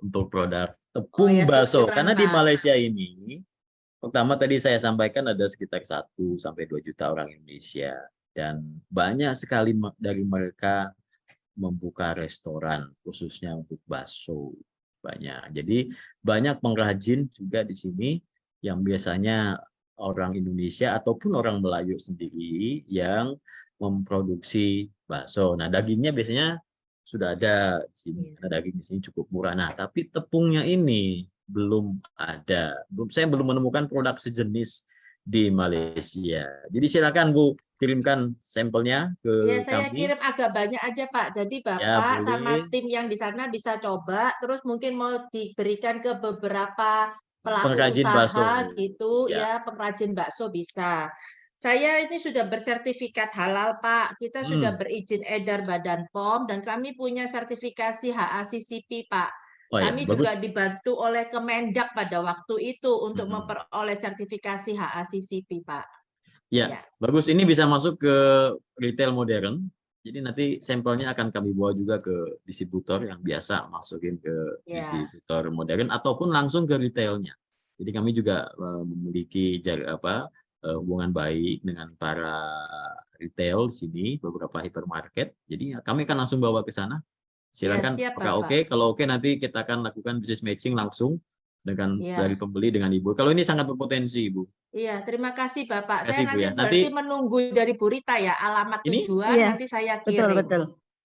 untuk produk tepung bakso. syukuran, Karena di Pak. Malaysia ini, pertama tadi saya sampaikan ada sekitar 1 sampai 2 juta orang Indonesia dan banyak sekali dari mereka membuka restoran khususnya untuk bakso banyak. Jadi banyak pengrajin juga di sini yang biasanya orang Indonesia ataupun orang Melayu sendiri yang memproduksi bakso. Nah, dagingnya biasanya sudah ada di sini. Karena daging di sini cukup murah. Nah, tapi tepungnya ini belum ada. Saya belum menemukan produk sejenis di Malaysia. Jadi silakan Bu, kirimkan sampelnya ke Ya, saya kami. kirim agak banyak aja, Pak. Jadi Ya, Bapak sama boleh. tim yang di sana bisa coba, terus mungkin mau diberikan ke beberapa pelaku Pengrajin bakso. usaha gitu, Ya. ya pengrajin bakso bisa. Saya ini sudah bersertifikat halal, Pak. Kita sudah berizin edar Badan POM dan kami punya sertifikasi HACCP, Pak. Oh ya, Kami bagus. juga dibantu oleh Kemendak pada waktu itu untuk memperoleh sertifikasi HACCP, Pak. Ya, bagus. Ini bisa masuk ke retail modern. Jadi nanti sampelnya akan kami bawa juga ke distributor yang biasa masukin ke distributor modern ataupun langsung ke retailnya. Jadi kami juga memiliki hubungan baik dengan para retail di sini, beberapa hypermarket. Jadi kami akan langsung bawa ke sana. Silakan. siap, Apakah Bapak. oke? Kalau oke nanti kita akan lakukan business matching langsung dengan dari Iya. pembeli dengan Ibu. Kalau ini sangat berpotensi, Ibu. Iya, terima kasih Bapak. Terima kasih, Saya Bu, nanti ya. berarti Nanti- menunggu dari Bu Rita ya, alamat Ini? tujuan Iya, nanti saya Betul, kirim. betul.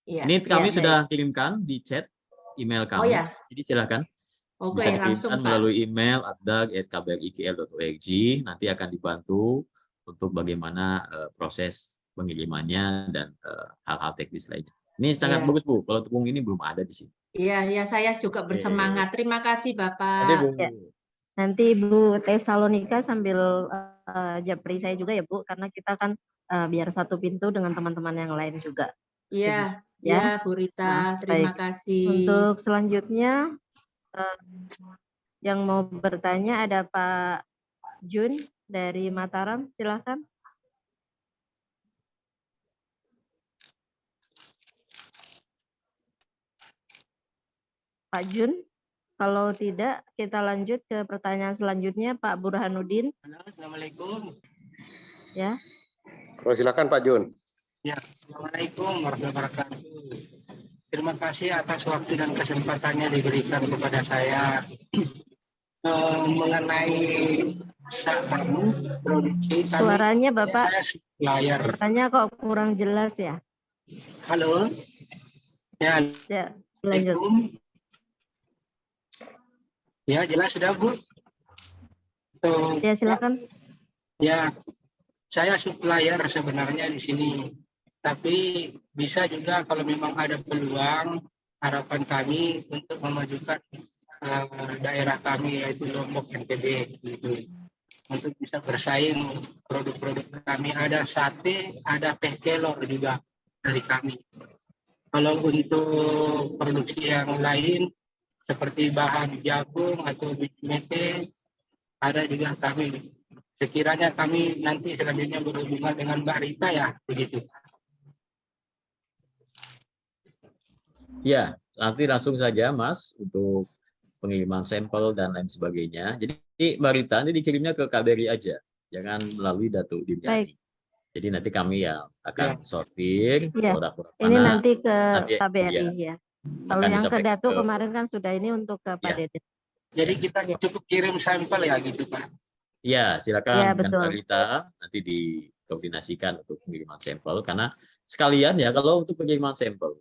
Iya. Ini kami Iya, sudah kirimkan di chat email kami. ya. Jadi silakan Oke, bisa langsung dikirimkan Pak. melalui email @kbrikl.org. Nanti akan dibantu untuk bagaimana proses pengirimannya dan hal-hal teknis lainnya. Ini sangat Iya. bagus, Bu. Kalau tepung ini belum ada di sini. Iya, saya juga bersemangat. Terima kasih Terima Bapak. kasih, Bu. Ya. Nanti Bu Tesalonika sambil japri saya juga ya Bu, karena kita kan biar satu pintu dengan teman-teman yang lain juga. Iya, Ya. iya Bu Rita, Nah, terima baik. kasih. Untuk selanjutnya yang mau bertanya ada Pak Jun dari Mataram, silakan. Pak Jun, kalau tidak kita lanjut ke pertanyaan selanjutnya Pak Burhanuddin. Halo, Assalamualaikum. Ya. Oh, silakan Pak Jun. Ya, Assalamualaikum warahmatullahi wabarakatuh. Terima kasih atas waktu dan kesempatannya diberikan kepada saya mengenai kamu produksi. Suaranya Bapak, Saya layar. Suaranya kok kurang jelas ya? Halo. Ya, Ya, lanjut. Ya, jelas sudah Bu. Tuh, Ya, silakan. ya, saya supplier sebenarnya di sini. Tapi bisa juga kalau memang ada peluang, harapan kami untuk memajukan daerah kami yaitu Lombok NTB gitu. Untuk bisa bersaing produk-produk kami, ada sate, ada teh kelor juga dari kami. Kalau untuk produksi yang lain seperti bahan jagung atau biji mete, ada juga kami. Sekiranya kami nanti selanjutnya berhubungan dengan Mbak Rita ya, begitu. Ya, nanti langsung saja Mas untuk pengiriman sampel dan lain sebagainya. Jadi Mbak Rita ini dikirimnya ke KBRI aja, jangan melalui Datuk Dimyati. Jadi nanti kami yang akan sortir Ya, produk-produk ini mana nanti ke nanti KBRI ya. Kalau akan yang ke disampaikan Datuk ke- kemarin kan sudah, ini untuk ke Pak Ya. Deden. Jadi kita cukup kirim sampel ya gitu Pak. Ya, silakan Ya, dengan betul. Mbak Rita nanti dikoordinasikan untuk pengiriman sampel, karena sekalian ya kalau untuk pengiriman sampel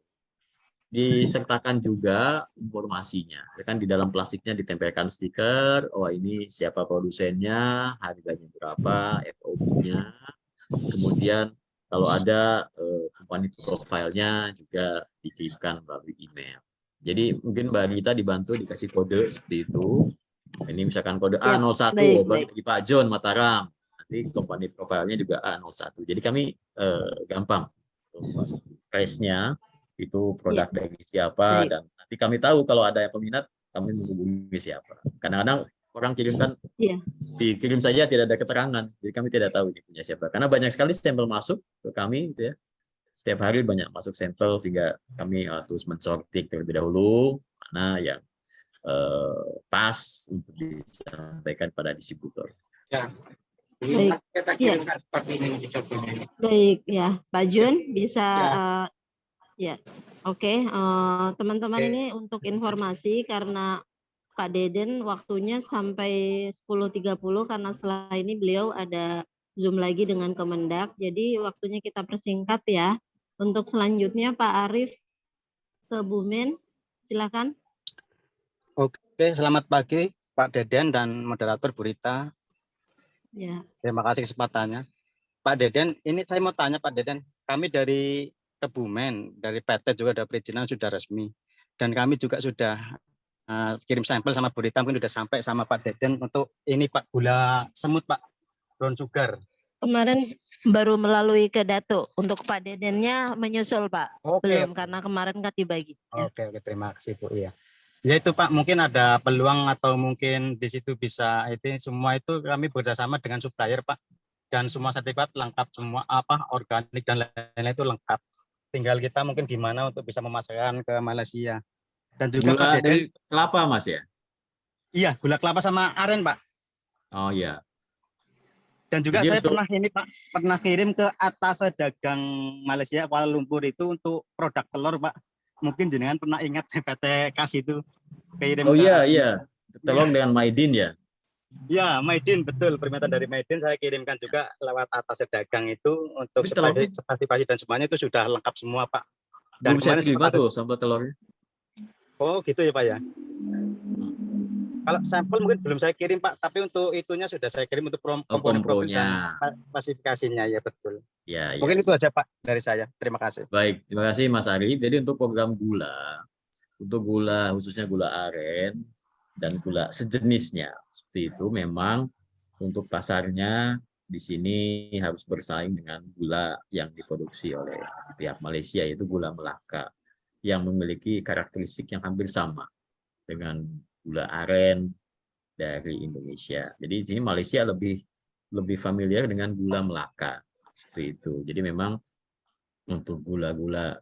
disertakan juga informasinya. Ya kan di dalam plastiknya ditempelkan stiker, oh ini siapa produsennya, harganya berapa, FOB-nya. Kemudian kalau ada company profile-nya juga dikirimkan melalui email. Jadi mungkin Mbak Rita dibantu dikasih kode seperti itu. Ini misalkan kode A01 bagi Pak John Mataram. Nanti company profile-nya juga A01. Jadi kami gampang price-nya itu produk dari siapa, Baik. dan nanti kami tahu kalau ada yang peminat kami menghubungi siapa. Kadang-kadang orang kirimkan Iya. dikirim saja tidak ada keterangan, jadi kami tidak tahu ini punya siapa. Karena banyak sekali sampel masuk ke kami, gitu ya. Setiap hari banyak masuk sampel sehingga kami terus mensortir terlebih dahulu mana yang pas untuk disampaikan pada distributor. Ya. Baik. Kita kirimkan seperti ini. Baik ya, Pak Jun bisa Ya. ya. Oke, teman-teman ini untuk informasi karena Pak Deden waktunya sampai 10.30 karena setelah ini beliau ada Zoom lagi dengan Kemendak. Jadi waktunya kita persingkat ya. Untuk selanjutnya Pak Arief ke Bumen, silakan. Oke, selamat pagi Pak Deden dan moderator Bu Rita. Ya. Terima kasih kesempatannya. Pak Deden, ini saya mau tanya Pak Deden, kami dari Kebumen, dari PT juga ada perizinan sudah resmi. Dan kami juga sudah kirim sampel sama Bu Rita, mungkin sudah sampai sama Pak Deden untuk ini Pak, gula semut Pak, brown sugar. Kemarin baru melalui ke Datuk, untuk Pak Dedennya menyusul Pak. Oke. Belum, karena kemarin kan dibagi. Oke, terima kasih Bu. Iya. Ya itu Pak, mungkin ada peluang atau mungkin di situ bisa itu semua itu kami bekerjasama dengan supplier Pak, dan semua sertifikat lengkap semua, organik dan lain-lain itu lengkap. Tinggal kita mungkin gimana untuk bisa memasarkan ke Malaysia. Dan juga Gula Pak Deden, dari kelapa Mas ya? iya gula kelapa sama aren Pak. Oh iya. Dan juga Jadi saya pernah kirim ke atas dagang Malaysia Kuala Lumpur itu untuk produk telur Pak. Mungkin jenengan pernah ingat PT Kas itu kirim. Oh iya. Tolong dengan Maidin ya. Ya, Maidin betul, permintaan dari Maidin saya kirimkan juga lewat atas dagang itu untuk sertifikasi dan semuanya itu sudah lengkap semua Pak. Dan belum saya terima tuh sampel telurnya. Oh gitu ya Pak ya. Kalau sampel mungkin belum saya kirim Pak, tapi untuk itunya sudah saya kirim untuk komponen-komponennya, klasifikasinya ya betul. Ya. Mungkin itu aja Pak dari saya. Terima kasih. Baik, terima kasih Mas Ari. Jadi untuk program gula, untuk gula khususnya gula aren dan gula sejenisnya seperti itu memang untuk pasarnya di sini harus bersaing dengan gula yang diproduksi oleh pihak Malaysia, yaitu gula Melaka yang memiliki karakteristik yang hampir sama dengan gula aren dari Indonesia. Jadi di sini Malaysia lebih familiar dengan gula Melaka seperti itu. Jadi memang untuk gula-gula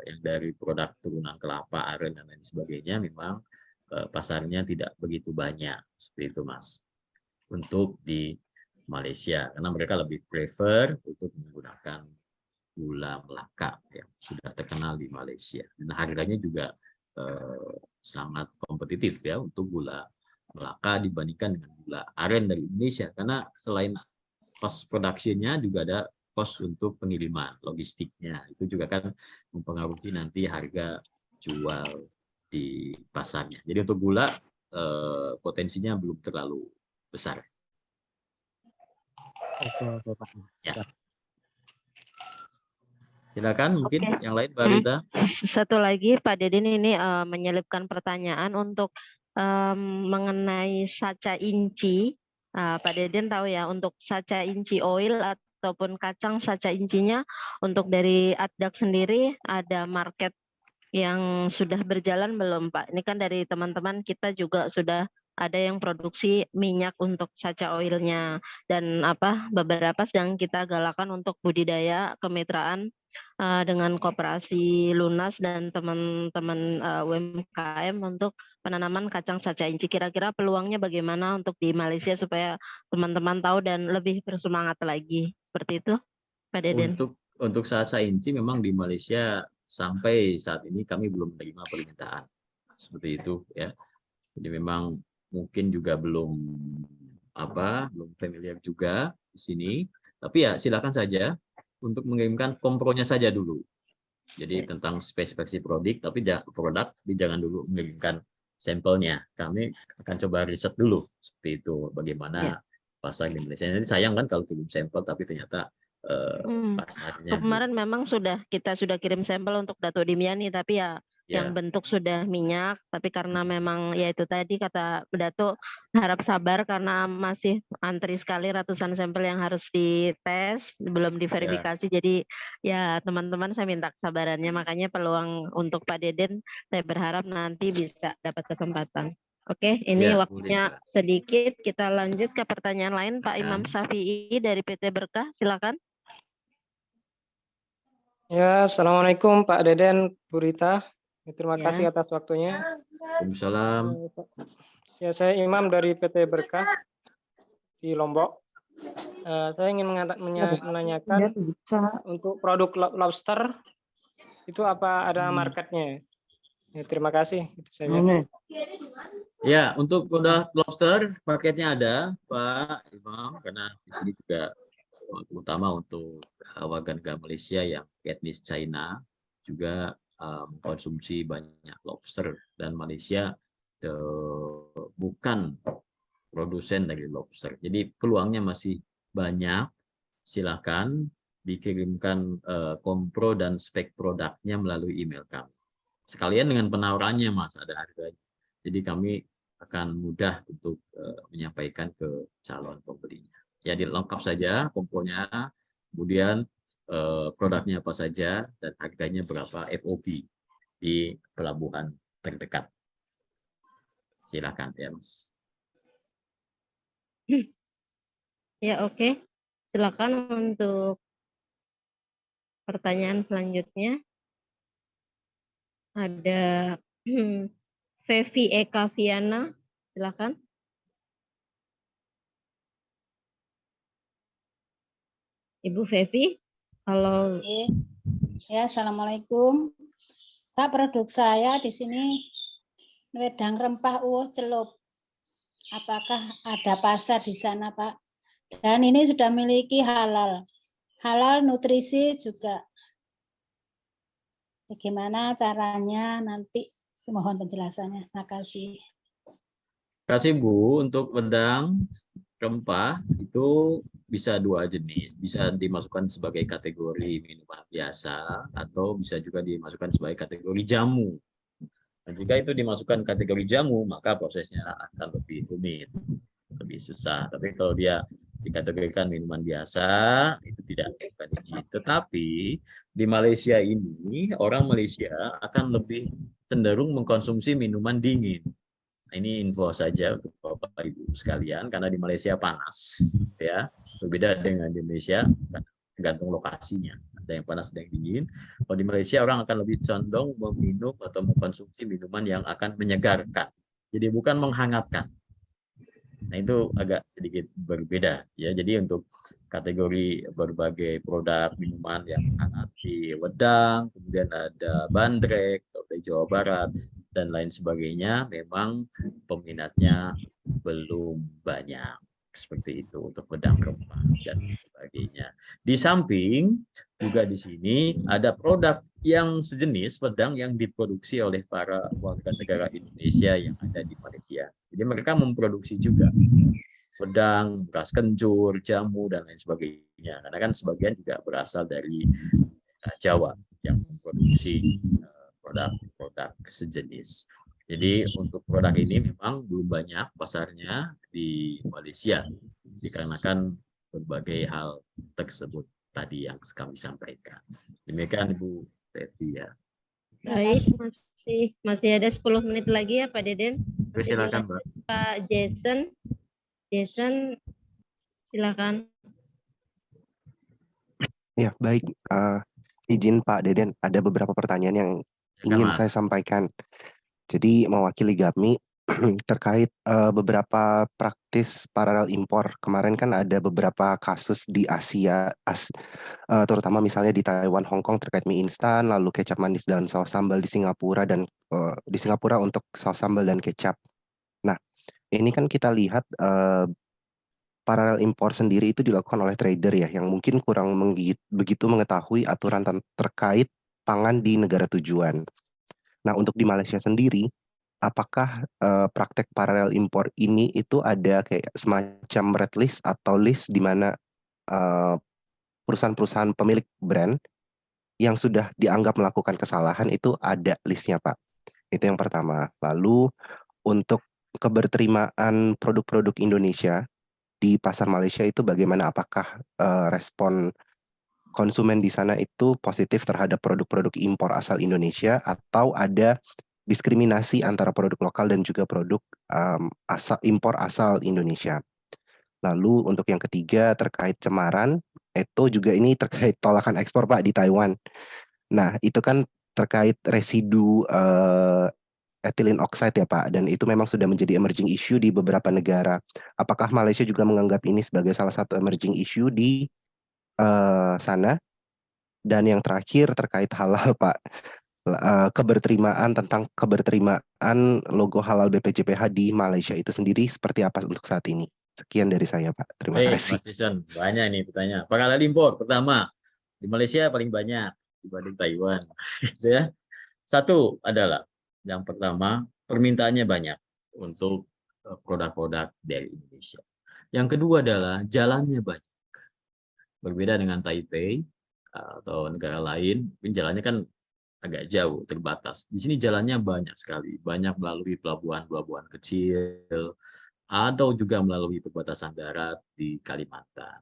yang dari produk turunan kelapa, aren dan lain sebagainya memang pasarnya tidak begitu banyak seperti itu Mas. Untuk di Malaysia karena mereka lebih prefer untuk menggunakan gula Melaka yang sudah terkenal di Malaysia. Dan harganya juga sangat kompetitif ya untuk gula Melaka dibandingkan dengan gula aren dari Indonesia, karena selain cost production-nya juga ada cost untuk pengiriman, logistiknya itu juga kan mempengaruhi nanti harga jual di pasarnya. Jadi untuk gula potensinya belum terlalu besar. Oke, Pak. Ya. Siap. Silakan mungkin Oke. yang lain, Mbak Rita. Satu lagi Pak Deden ini menyelipkan pertanyaan untuk mengenai saca inci. Pak Deden tahu ya, untuk saca inci oil ataupun kacang saca incinya, untuk dari ADDAK sendiri ada market yang sudah berjalan belum Pak? Ini kan dari teman-teman kita juga sudah ada yang produksi minyak untuk saca oilnya, dan beberapa sedang kita galakan untuk budidaya kemitraan dengan koperasi Lunas dan teman-teman UMKM untuk penanaman kacang saca inci. Kira-kira peluangnya bagaimana untuk di Malaysia supaya teman-teman tahu dan lebih bersemangat lagi, seperti itu Pak Deden? Untuk saca inci memang di Malaysia sampai saat ini kami belum menerima permintaan seperti itu ya. Jadi memang mungkin juga belum familiar juga di sini. Tapi ya silakan saja untuk mengirimkan kompronya saja dulu. Jadi tentang spesifikasi produk, tapi jangan dulu mengirimkan sampelnya. Kami akan coba riset dulu seperti itu bagaimana pasar di Malaysia. Jadi sayang kan kalau kirim sampel tapi ternyata pasarnya. Kemarin memang kita sudah kirim sampel untuk Dato' Dimiani, tapi yang bentuk sudah minyak, tapi karena memang ya itu tadi kata Dato', harap sabar karena masih antri sekali ratusan sampel yang harus dites, belum diverifikasi. Jadi ya teman-teman saya minta kesabarannya, makanya peluang untuk Pak Deden saya berharap nanti bisa dapat kesempatan. Oke, ini waktunya sedikit, kita lanjut ke pertanyaan lain. Pak Imam Syafi'i dari PT Berkah, silakan. Ya, Assalamualaikum Pak Deden, Bu Rita. Terima kasih atas waktunya. Waalaikumsalam. Ya, saya Imam dari PT Berkah di Lombok. Saya ingin menanyakan untuk produk lobster itu apa ada marketnya? Ya, terima kasih. Itu saja. Ya, untuk produk lobster marketnya ada, Pak Imam, karena di sini juga terutama untuk warga negara Malaysia yang etnis China juga mengkonsumsi banyak lobster, dan Malaysia bukan produsen dari lobster. Jadi peluangnya masih banyak. Silakan dikirimkan kompro dan spek produknya melalui email kami. Sekalian dengan penawarannya, Mas, ada harganya. Jadi kami akan mudah untuk menyampaikan ke calon pembelinya. Ya, dilengkap saja kompronya, kemudian produknya apa saja, dan harganya berapa FOB di pelabuhan terdekat. Silakan ya, Mas. Ya, oke. Silakan untuk pertanyaan selanjutnya. Ada Fevi Eka Viana, silakan. Ibu Fevi, halo. Ya, Assalamualaikum. Pak, produk saya di sini wedang rempah celup. Apakah ada pasar di sana, Pak? Dan ini sudah memiliki halal nutrisi juga. Bagaimana caranya nanti? Mohon penjelasannya. Terima kasih. Terima kasih, Bu. Untuk wedang rempah itu bisa dua jenis, bisa dimasukkan sebagai kategori minuman biasa atau bisa juga dimasukkan sebagai kategori jamu. Dan jika itu dimasukkan kategori jamu, maka prosesnya akan lebih rumit, lebih susah. Tapi kalau dia dikategorikan minuman biasa, itu tidak bukan izin. Tetapi di Malaysia ini, orang Malaysia akan lebih cenderung mengkonsumsi minuman dingin. Ini info saja untuk Bapak Ibu sekalian, karena di Malaysia panas, ya, berbeda dengan di Indonesia, tergantung lokasinya. Ada yang panas, ada yang dingin. Kalau di Malaysia orang akan lebih condong meminum atau mengkonsumsi minuman yang akan menyegarkan, jadi bukan menghangatkan. Nah, itu agak sedikit berbeda, ya. Jadi untuk kategori berbagai produk minuman yang hangat di wedang, kemudian ada bandrek dari Jawa Barat dan lain sebagainya, memang peminatnya belum banyak. seperti itu untuk pedang rempah dan sebagainya. Di samping juga di sini ada produk yang sejenis pedang yang diproduksi oleh para warga negara Indonesia yang ada di Malaysia. Jadi mereka memproduksi juga pedang, beras kencur, jamu dan lain sebagainya. Karena kan sebagian juga berasal dari Jawa yang memproduksi produk-produk sejenis. Jadi untuk produk ini memang belum banyak pasarnya di Malaysia dikarenakan berbagai hal tersebut tadi yang kami sampaikan. Demikian Ibu Tevi ya. Baik, masih ada 10 menit lagi ya Pak Deden. Silakan Mbak. Pak Jason, silakan. Ya baik, izin Pak Deden, ada beberapa pertanyaan yang ingin saya sampaikan. Jadi mewakili GAPMI terkait beberapa praktis paralel impor. Kemarin kan ada beberapa kasus di Asia, terutama misalnya di Taiwan, Hong Kong terkait mie instan, lalu kecap manis dan saus sambal di Singapura dan di Singapura untuk saus sambal dan kecap. Nah, ini kan kita lihat paralel impor sendiri itu dilakukan oleh trader ya, yang mungkin kurang begitu mengetahui aturan terkait pangan di negara tujuan. Nah, untuk di Malaysia sendiri, apakah praktek paralel impor ini itu ada kayak semacam red list atau list di mana perusahaan-perusahaan pemilik brand yang sudah dianggap melakukan kesalahan itu ada listnya, Pak? Itu yang pertama. Lalu untuk keberterimaan produk-produk Indonesia di pasar Malaysia itu bagaimana? Apakah respon konsumen di sana itu positif terhadap produk-produk impor asal Indonesia atau ada diskriminasi antara produk lokal dan juga produk impor asal Indonesia? Lalu untuk yang ketiga terkait cemaran, itu juga ini terkait tolakan ekspor Pak di Taiwan. Nah itu kan terkait residu ethylene oxide ya Pak, dan itu memang sudah menjadi emerging issue di beberapa negara. Apakah Malaysia juga menganggap ini sebagai salah satu emerging issue di sana? Dan yang terakhir terkait halal Pak, tentang keberterimaan logo halal BPJPH di Malaysia itu sendiri seperti apa untuk saat ini? Sekian dari saya Pak, terima kasih. Mas Jason, banyak nih pertanyaan. Paralel impor pertama di Malaysia paling banyak dibanding Taiwan. Ya. Satu adalah yang pertama permintaannya banyak untuk produk-produk dari Indonesia. Yang kedua adalah jalannya banyak. Berbeda dengan Taipei atau negara lain, jalannya kan agak jauh, terbatas. Di sini jalannya banyak sekali, banyak melalui pelabuhan-pelabuhan kecil, atau juga melalui perbatasan darat di Kalimantan.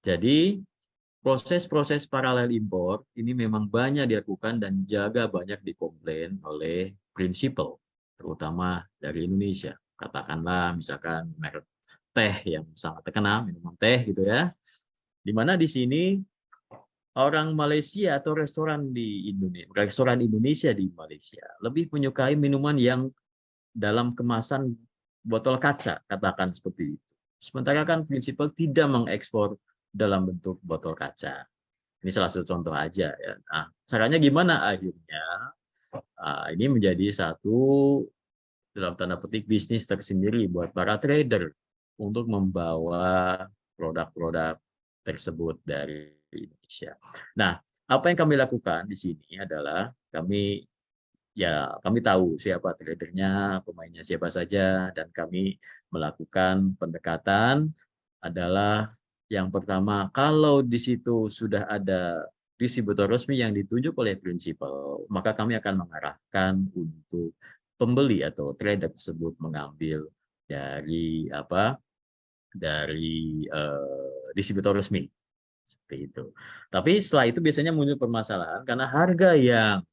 Jadi proses-proses paralel impor ini memang banyak dilakukan dan juga banyak dikomplain oleh prinsipal, terutama dari Indonesia. Katakanlah misalkan merek teh yang sangat terkenal, minuman teh gitu ya. Di mana di sini orang Malaysia atau restoran Indonesia di Malaysia lebih menyukai minuman yang dalam kemasan botol kaca, katakan seperti itu. Sementara kan prinsipal tidak mengekspor dalam bentuk botol kaca. Ini salah satu contoh aja ya. Nah, caranya gimana akhirnya? Ini menjadi satu dalam tanda petik bisnis tersendiri buat para trader untuk membawa produk-produk tersebut dari Indonesia. Nah, apa yang kami lakukan di sini adalah kami tahu siapa tradernya, pemainnya siapa saja, dan kami melakukan pendekatan adalah yang pertama, kalau di situ sudah ada distributor resmi yang ditunjuk oleh prinsipal, maka kami akan mengarahkan untuk pembeli atau trader tersebut mengambil dari distributor resmi seperti itu. Tapi setelah itu biasanya muncul permasalahan karena harga yang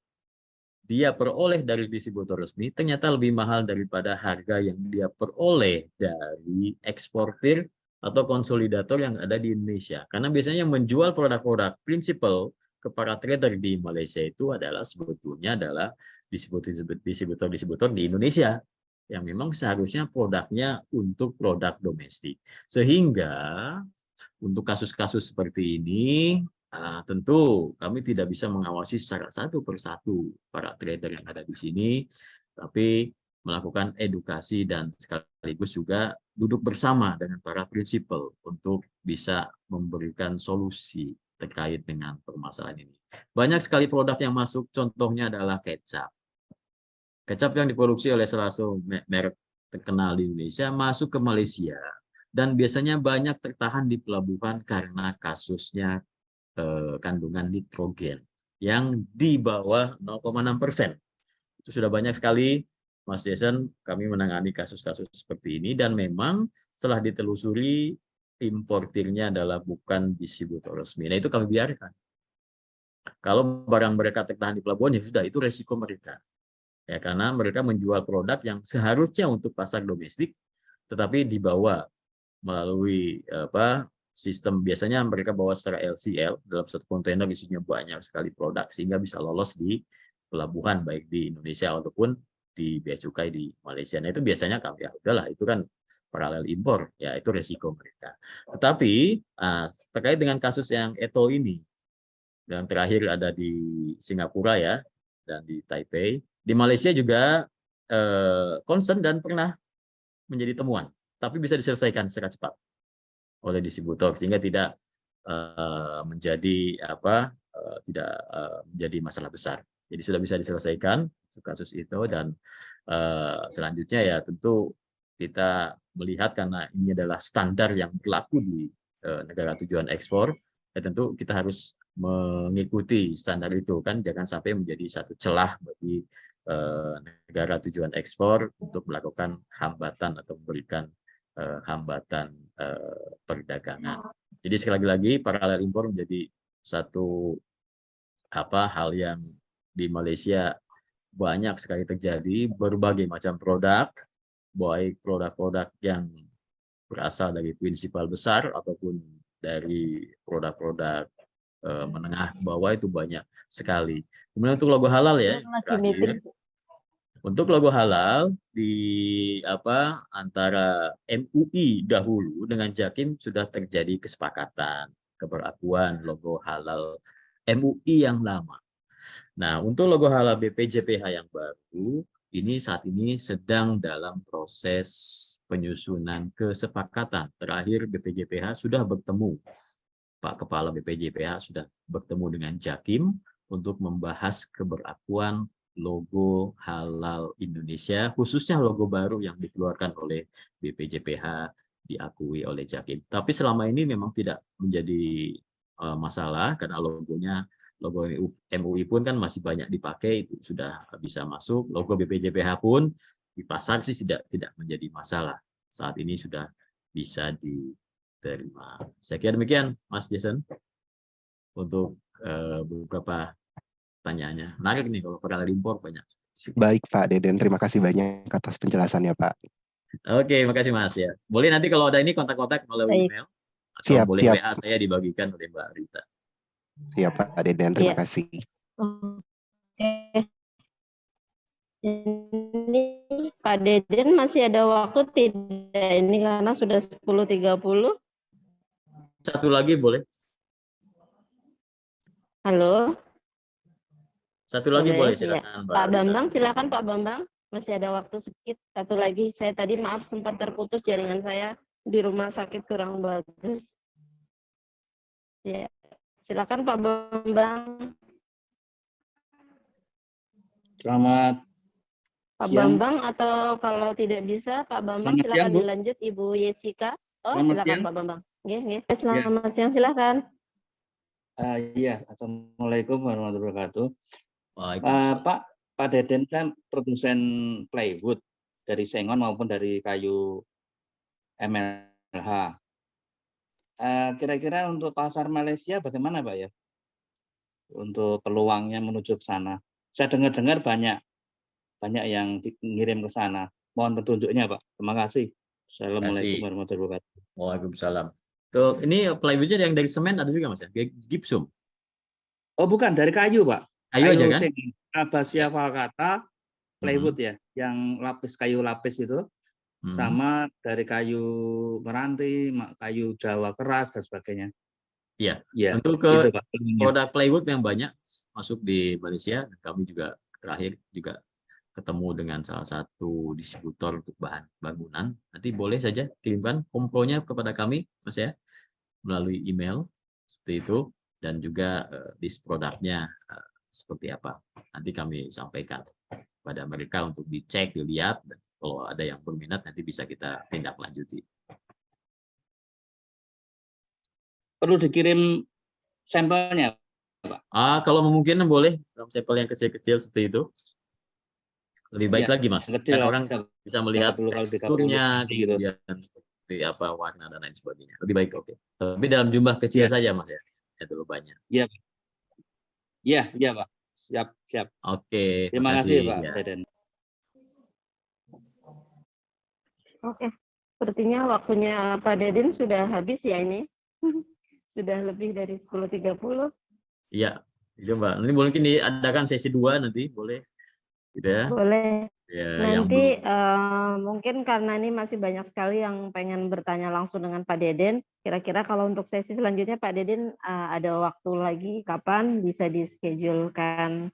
dia peroleh dari distributor resmi ternyata lebih mahal daripada harga yang dia peroleh dari eksportir atau konsolidator yang ada di Indonesia. Karena biasanya yang menjual produk-produk prinsipal ke para trader di Malaysia itu sebetulnya adalah distributor di Indonesia yang memang seharusnya produknya untuk produk domestik. Sehingga untuk kasus-kasus seperti ini tentu kami tidak bisa mengawasi secara satu persatu para trader yang ada di sini, tapi melakukan edukasi dan sekaligus juga duduk bersama dengan para prinsipal untuk bisa memberikan solusi terkait dengan permasalahan ini. Banyak sekali produk yang masuk, contohnya adalah kecap. Kecap yang diproduksi oleh salah satu merek terkenal di Indonesia masuk ke Malaysia dan biasanya banyak tertahan di pelabuhan karena kasusnya kandungan nitrogen yang di bawah 0,6%. Itu sudah banyak sekali, Mas Jason, kami menangani kasus-kasus seperti ini dan memang setelah ditelusuri importirnya adalah bukan distributor resmi. Nah, itu kami biarkan. Kalau barang mereka tertahan di pelabuhan ya sudah, itu resiko mereka. Ya, karena mereka menjual produk yang seharusnya untuk pasar domestik tetapi dibawa melalui sistem, biasanya mereka bawa secara LCL, dalam satu kontainer isinya banyak sekali produk sehingga bisa lolos di pelabuhan baik di Indonesia ataupun di bea cukai di Malaysia. Nah, itu biasanya kami ya udahlah, itu kan paralel impor, ya itu resiko mereka. Tetapi terkait dengan kasus yang Eto ini, yang terakhir ada di Singapura ya, dan di Taipei, di Malaysia juga concern dan pernah menjadi temuan, tapi bisa diselesaikan secara cepat oleh distributor sehingga tidak menjadi menjadi masalah besar. Jadi sudah bisa diselesaikan kasus itu dan selanjutnya ya tentu kita melihat karena ini adalah standar yang berlaku di negara tujuan ekspor, ya tentu kita harus mengikuti standar itu kan, jangan sampai menjadi satu celah bagi negara tujuan ekspor untuk melakukan hambatan atau memberikan hambatan perdagangan. Jadi sekali lagi paralel impor menjadi satu hal yang di Malaysia banyak sekali terjadi, berbagai macam produk, baik produk-produk yang berasal dari prinsipal besar ataupun dari produk-produk menengah ke bawah itu banyak sekali. Kemudian untuk logo halal ya, terakhir. Untuk logo halal di antara MUI dahulu dengan Jakim sudah terjadi kesepakatan keberlakuan logo halal MUI yang lama. Nah, untuk logo halal BPJPH yang baru ini saat ini sedang dalam proses penyusunan kesepakatan. Terakhir BPJPH sudah bertemu, Pak Kepala BPJPH sudah bertemu dengan Jakim untuk membahas keberlakuan logo halal Indonesia, khususnya logo baru yang dikeluarkan oleh BPJPH diakui oleh Jakim. Tapi selama ini memang tidak menjadi masalah karena logo MUI pun kan masih banyak dipakai, itu sudah bisa masuk. Logo BPJPH pun di pasar sih tidak menjadi masalah. Saat ini sudah bisa diterima. Saya kira demikian, Mas Jason, untuk beberapa pertanyaannya. Menarik nih kalau paralel impor banyak. Baik Pak Deden, terima kasih banyak atas penjelasannya Pak. Oke, makasih Mas ya. Boleh nanti kalau ada ini kontak-kontak melalui email atau Siap, boleh siap. WA saya dibagikan oleh Mbak Rita. Siap Pak Deden, terima kasih. Oke. Ini Pak Deden masih ada waktu tidak ini karena sudah 10.30. Satu lagi boleh? Halo. Satu lagi boleh, Ya. silakan Mbak Pak Rita. Bambang, silakan Pak Bambang. Masih ada waktu sedikit. Satu lagi, saya tadi maaf sempat terputus jaringan saya di rumah sakit kurang bagus. Ya, silakan Pak Bambang. Selamat Pak siang. Bambang, atau kalau tidak bisa Pak Bambang Selamat silakan siang, Bu. dilanjut Ibu Yesika. Oh, Selamat silakan siang. Pak Bambang. Nggih. Selamat siang, silakan. Iya, Assalamualaikum warahmatullahi wabarakatuh. Waalaikumsalam. Pak Deden kan produsen plywood dari sengon maupun dari kayu MLH. Kira-kira untuk pasar Malaysia bagaimana Pak ya? Untuk peluangnya menuju ke sana. Saya dengar-dengar banyak yang ngirim ke sana. Mohon petunjuknya Pak. Terima kasih. Assalamualaikum warahmatullahi wabarakatuh. Waalaikumsalam. Tuh, ini plywoodnya yang dari semen ada juga Mas ya? Gipsum. Oh bukan, dari kayu Pak. Kayu aja kan? Abasia valcata, plywood ya, yang kayu lapis itu, sama dari kayu meranti, kayu Jawa keras dan sebagainya. Iya. Ya, Untuk itu, Pak. produk plywood yang banyak masuk di Malaysia, kami juga terakhir juga ketemu dengan salah satu distributor untuk bahan bangunan, nanti boleh saja kirimkan kompronya kepada kami, Mas ya, melalui email seperti itu, dan juga list produknya seperti apa. Nanti kami sampaikan pada mereka untuk dicek, dilihat, dan kalau ada yang berminat nanti bisa kita tindak lanjuti. Perlu dikirim sampelnya, Pak? Kalau memungkinkan boleh, sampel yang kecil-kecil seperti itu. Lebih baik Ya, lagi, Mas. kecil Kan lah. orang bisa melihat Kalau teksturnya, gitu. kemudian seperti apa warna dan lain sebagainya. Lebih baik, oke. Tapi dalam jumlah kecil saja, Mas ya. Ya, terlalu banyak. Iya. Iya, Pak. Siap. Oke, Terima makasih. kasih, Pak Ya. Deden. Oke, sepertinya waktunya Pak Deden sudah habis ya ini. Sudah lebih dari 10.30. Iya, itu Mbak. Nanti mungkin diadakan sesi 2 nanti, boleh. Gitu ya. Boleh. Ya, yang Nanti mungkin karena ini masih banyak sekali yang pengen bertanya langsung dengan Pak Deden. Kira-kira kalau untuk sesi selanjutnya Pak Deden ada waktu lagi kapan bisa dischedule-kan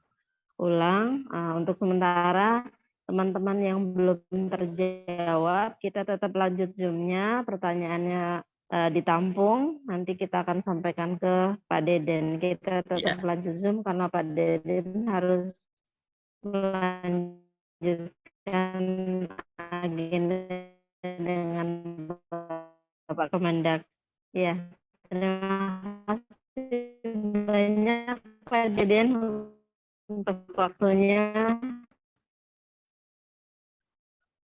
ulang. Untuk sementara teman-teman yang belum terjawab, kita tetap lanjut Zoom-nya, pertanyaannya ditampung, nanti kita akan sampaikan ke Pak Deden. Kita tetap lanjut Zoom karena Pak Deden harus melanjutkan agenda dengan Bapak Kemendak. Ya, terima kasih banyak Pak Deden untuk waktunya.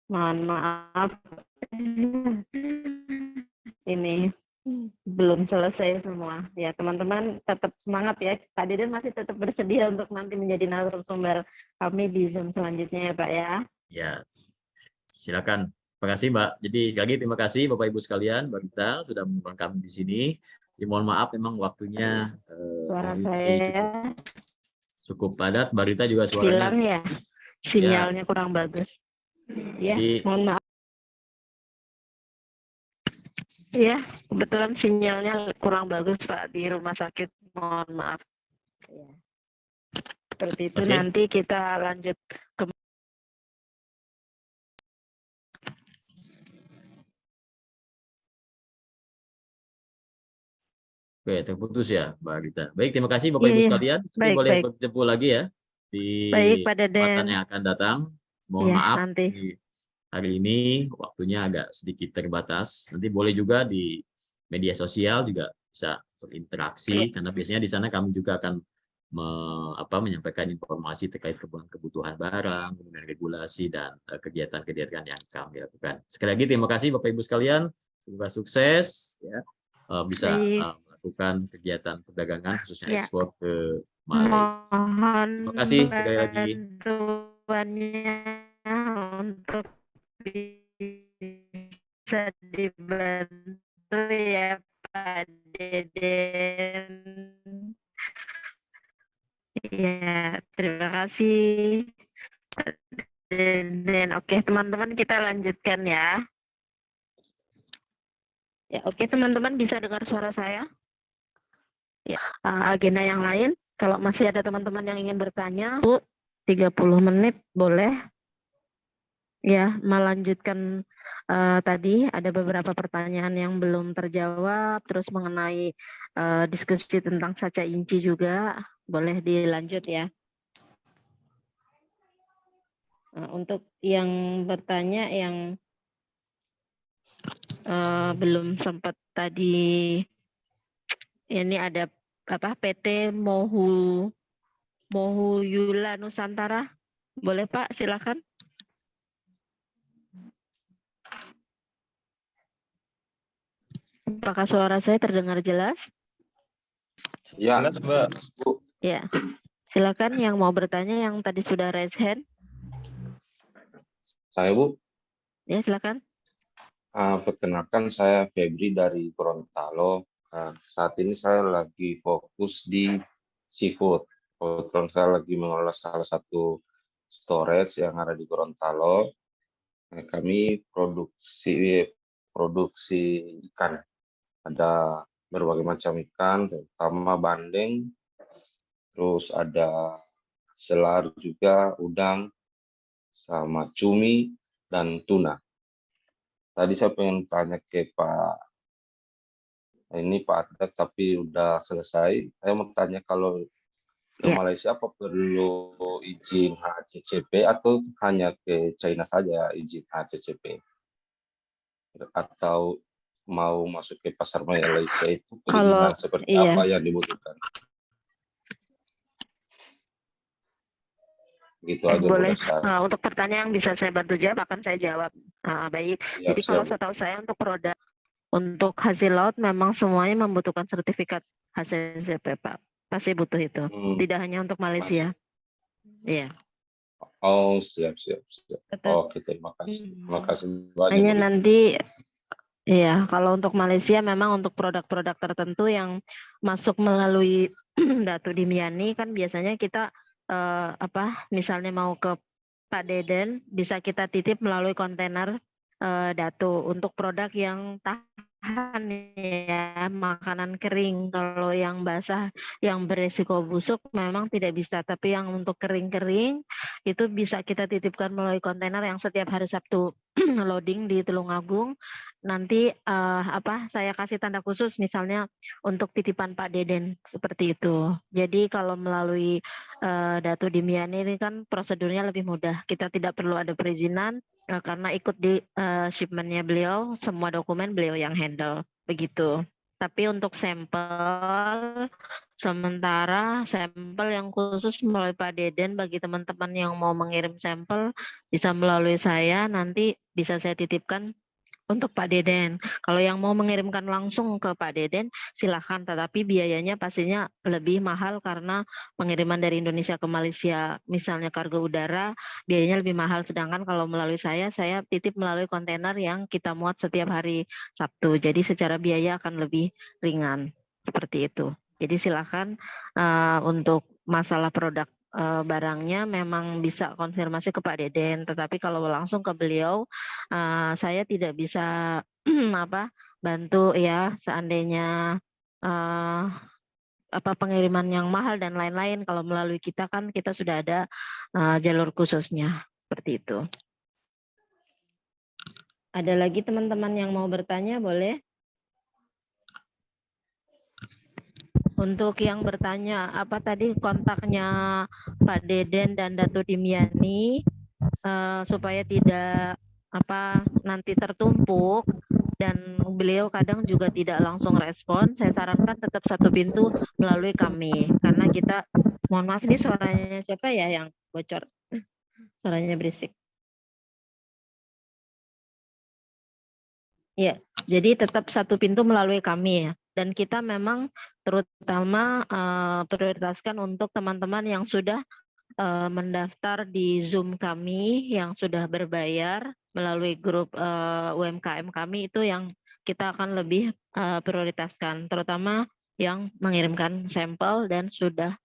Mohon maaf, ini belum selesai semua. Ya, teman-teman tetap semangat ya. Pak Deden masih tetap bersedia untuk nanti menjadi narasumber kami di Zoom selanjutnya ya Pak ya. Ya, silakan. Terima kasih Mbak. Jadi sekali lagi terima kasih Bapak Ibu sekalian, Mbak Gita sudah menonton kami di sini. Ya, mohon maaf memang waktunya suara saya cukup padat. Mbak Gita juga suaranya hilang ya. Sinyalnya kurang bagus. Ya, mohon maaf. Ya, kebetulan sinyalnya kurang bagus Pak di rumah sakit. Mohon maaf. Ya. Seperti itu nanti kita lanjut ke Oke, terputus ya, Mbak Gita. Baik, terima kasih Bapak Ibu sekalian. Nanti boleh bertemu lagi ya di kesempatan yang akan datang. Mohon maaf hari ini waktunya agak sedikit terbatas. Nanti boleh juga di media sosial juga bisa berinteraksi karena biasanya di sana kami juga akan menyampaikan informasi terkait kebutuhan barang, kemudian regulasi dan kegiatan-kegiatan yang kami lakukan. Sekali lagi terima kasih Bapak Ibu sekalian. Semoga sukses ya. Bisa melakukan kegiatan perdagangan khususnya ekspor ke Malaysia. Terima kasih sekali lagi. Untuk bisa dibantu ya Pak Deden. Ya, terima kasih Pak Deden. Oke, teman-teman kita lanjutkan ya. Ya, oke teman-teman bisa dengar suara saya? Ya, agenda yang lain, kalau masih ada teman-teman yang ingin bertanya, 30 menit boleh. Ya, melanjutkan tadi ada beberapa pertanyaan yang belum terjawab, terus mengenai diskusi tentang saca inci juga, boleh dilanjut ya. Untuk yang bertanya yang belum sempat tadi, ini ada PT Mohu Yula Nusantara, boleh Pak silakan. Apakah suara saya terdengar jelas? Ya, Bu. Ya, silakan yang mau bertanya yang tadi sudah raise hand. Saya Bu. Ya silakan. Perkenalkan saya Febri dari Gorontalo. Saat ini saya lagi fokus di seafood. Kebetulan saya lagi mengelola salah satu storage yang ada di Gorontalo. Kami produksi ikan. Ada berbagai macam ikan, terutama bandeng, terus ada selar juga, udang, sama cumi dan tuna. Tadi saya pengen tanya ke Pak Adep, tapi udah selesai. Saya mau tanya kalau ke Ya. Malaysia apa perlu izin HACCP atau hanya ke China saja izin HACCP? Atau mau masuk ke pasar Malaysia itu perizinan seperti iya. apa yang dibutuhkan? Gitu aja Boleh. dari saya. Untuk pertanyaan yang bisa saya bantu jawab akan saya jawab. Baik. Ya, Jadi kalau siap. setahu saya untuk produk untuk hasil laut memang semuanya membutuhkan sertifikat HACCP, Pak. Pasti butuh itu. Tidak hanya untuk Malaysia. Iya. Oh, siap. Betul. Oke, terima kasih. Terima kasih banyak. Hanya Bu. nanti iya, kalau untuk Malaysia memang untuk produk-produk tertentu yang masuk melalui Datu Dimiani kan biasanya kita misalnya mau ke Pak Deden bisa kita titip melalui kontainer Datu untuk produk yang tahan ya, makanan kering. Kalau yang basah yang beresiko busuk memang tidak bisa, tapi yang untuk kering-kering itu bisa kita titipkan melalui kontainer yang setiap hari Sabtu loading di Tulungagung. Nanti saya kasih tanda khusus misalnya untuk titipan Pak Deden seperti itu. Jadi kalau melalui Datu Dimiani ini kan prosedurnya lebih mudah. Kita tidak perlu ada perizinan karena ikut di shipment-nya beliau, semua dokumen beliau yang handle begitu. Tapi untuk sampel sementara sampel yang khusus melalui Pak Deden bagi teman-teman yang mau mengirim sampel bisa melalui saya, nanti bisa saya titipkan untuk Pak Deden. Kalau yang mau mengirimkan langsung ke Pak Deden, silahkan. Tetapi biayanya pastinya lebih mahal karena pengiriman dari Indonesia ke Malaysia, misalnya kargo udara, biayanya lebih mahal. Sedangkan kalau melalui saya titip melalui kontainer yang kita muat setiap hari Sabtu. Jadi secara biaya akan lebih ringan. Seperti itu. Jadi silahkan untuk masalah produk barangnya memang bisa konfirmasi ke Pak Deden, tetapi kalau langsung ke beliau saya tidak bisa bantu ya seandainya pengiriman yang mahal dan lain-lain. Kalau melalui kita kan kita sudah ada jalur khususnya seperti itu. Ada lagi teman-teman yang mau bertanya, boleh? Untuk yang bertanya, apa tadi kontaknya Pak Deden dan Datu Dimiani supaya tidak nanti tertumpuk dan beliau kadang juga tidak langsung respon, saya sarankan tetap satu pintu melalui kami. Karena kita, mohon maaf ini suaranya siapa ya yang bocor? Suaranya berisik. Ya, jadi tetap satu pintu melalui kami ya. Dan kita memang terutama prioritaskan untuk teman-teman yang sudah mendaftar di Zoom kami yang sudah berbayar melalui grup UMKM kami, itu yang kita akan lebih prioritaskan, terutama yang mengirimkan sampel dan sudah